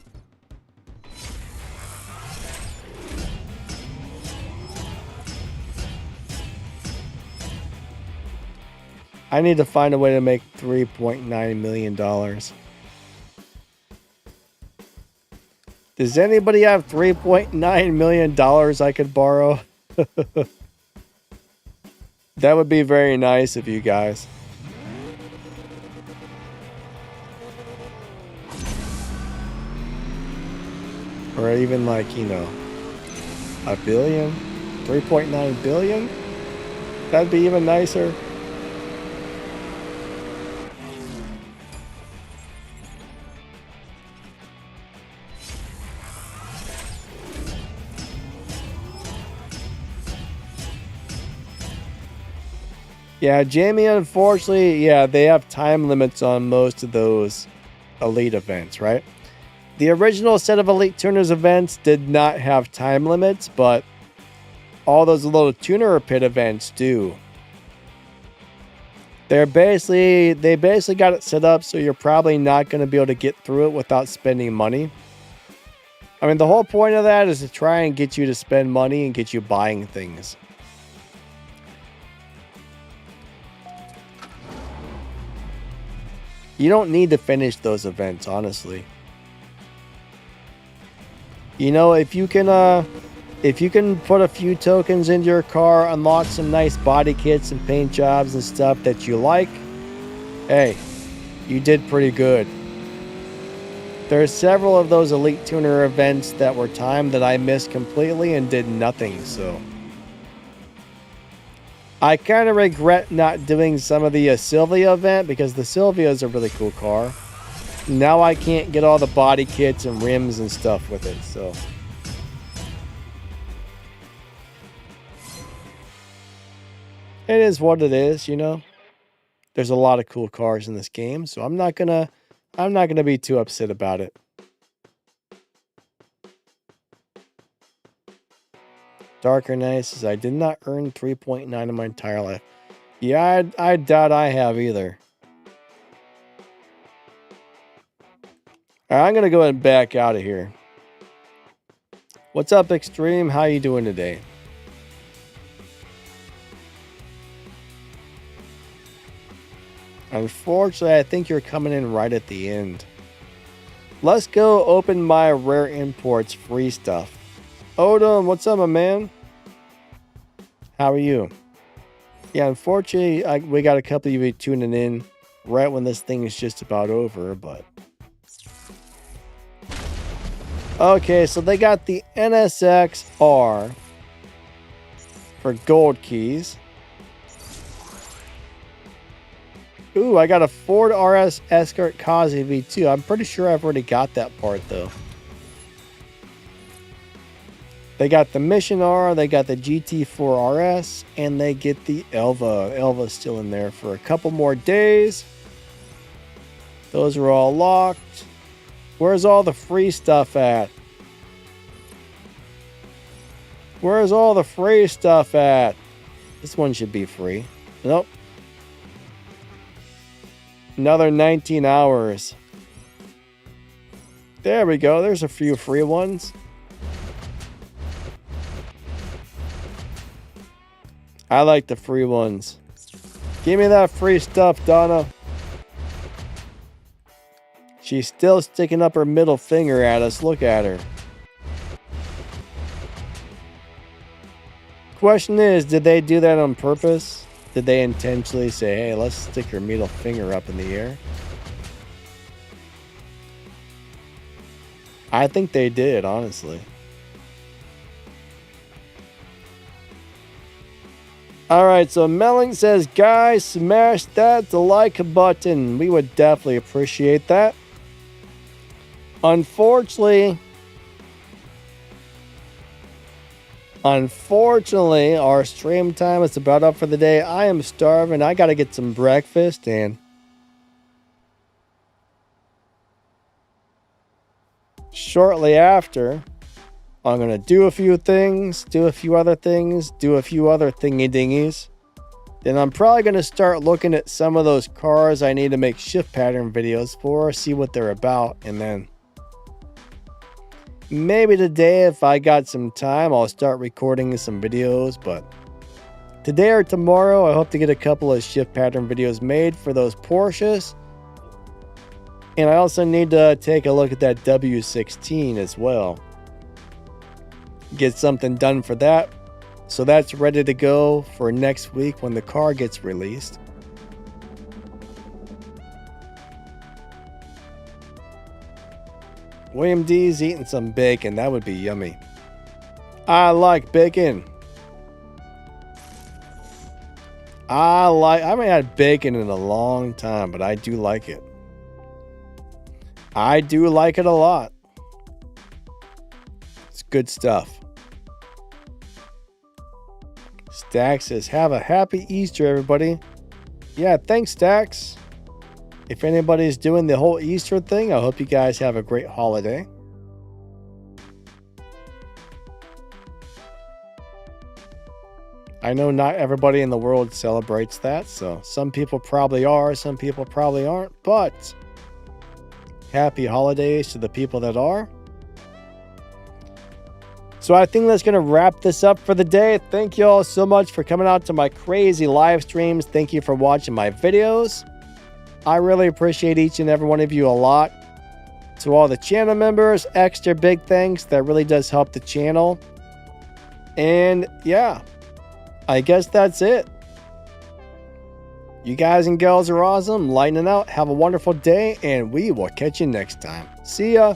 I need to find a way to make $3.9 million. Does anybody have $3.9 million I could borrow? That would be very nice of you guys. Or even like, you know, a billion, 3.9 billion. That'd be even nicer. Yeah, Jamie, unfortunately, yeah, they have time limits on most of those elite events, right? The original set of Elite Tuners events did not have time limits, but all those little tuner pit events do. They basically got it set up so you're probably not going to be able to get through it without spending money. I mean, the whole point of that is to try and get you to spend money and get you buying things. You don't need to finish those events, honestly. You know, if you can put a few tokens into your car, unlock some nice body kits and paint jobs and stuff that you like, hey, you did pretty good. There are several of those Elite Tuner events that were timed that I missed completely and did nothing, so I kind of regret not doing some of the Sylvia event because the Sylvia is a really cool car. Now I can't get all the body kits and rims and stuff with it, so. It is what it is, you know. There's a lot of cool cars in this game, so I'm not gonna be too upset about it. Darker Night says, I did not earn 3.9 in my entire life. Yeah, I doubt I have either. All right, I'm going to go ahead and back out of here. What's up, Extreme? How you doing today? Unfortunately, I think you're coming in right at the end. Let's go open my rare imports free stuff. Odom, what's up, my man? How are you? Yeah, unfortunately, we got a couple of you tuning in right when this thing is just about over, but... Okay, so they got the NSX-R for gold keys. Ooh, I got a Ford RS Escort Kazi V2. I'm pretty sure I've already got that part, though. They got the Mission R, they got the GT4 RS, and they get the Elva. Elva's still in there for a couple more days. Those are all locked. Where's all the free stuff at? Where's all the free stuff at? This one should be free. Nope. Another 19 hours. There we go. There's a few free ones. I like the free ones. Give me that free stuff, Donna. She's still sticking up her middle finger at us. Look at her. Question is, did they do that on purpose? Did they intentionally say, hey, let's stick your middle finger up in the air? I think they did, honestly. Alright, so Melling says, guys, smash that like button. We would definitely appreciate that. Unfortunately, our stream time is about up for the day. I am starving. I got to get some breakfast, and shortly after, I'm going to do a few things, do a few other things, do a few other thingy-dingies. Then I'm probably going to start looking at some of those cars I need to make shift pattern videos for, see what they're about, and then maybe today, if I got some time, I'll start recording some videos. But today or tomorrow, I hope to get a couple of shift pattern videos made for those Porsches. And I also need to take a look at that W16 as well. Get something done for that. So that's ready to go for next week when the car gets released. William D's eating some bacon. That would be yummy. I like bacon. I haven't had bacon in a long time, but I do like it. I do like it a lot. It's good stuff. Stax says, have a happy Easter, everybody. Yeah, thanks, Stax. If anybody's doing the whole Easter thing, I hope you guys have a great holiday. I know not everybody in the world celebrates that, so some people probably are, some people probably aren't, but happy holidays to the people that are. So I think that's going to wrap this up for the day. Thank you all so much for coming out to my crazy live streams. Thank you for watching my videos. I really appreciate each and every one of you a lot. To all the channel members, extra big thanks. That really does help the channel. And yeah, I guess that's it. You guys and girls are awesome. Lightning out. Have a wonderful day, and we will catch you next time. See ya.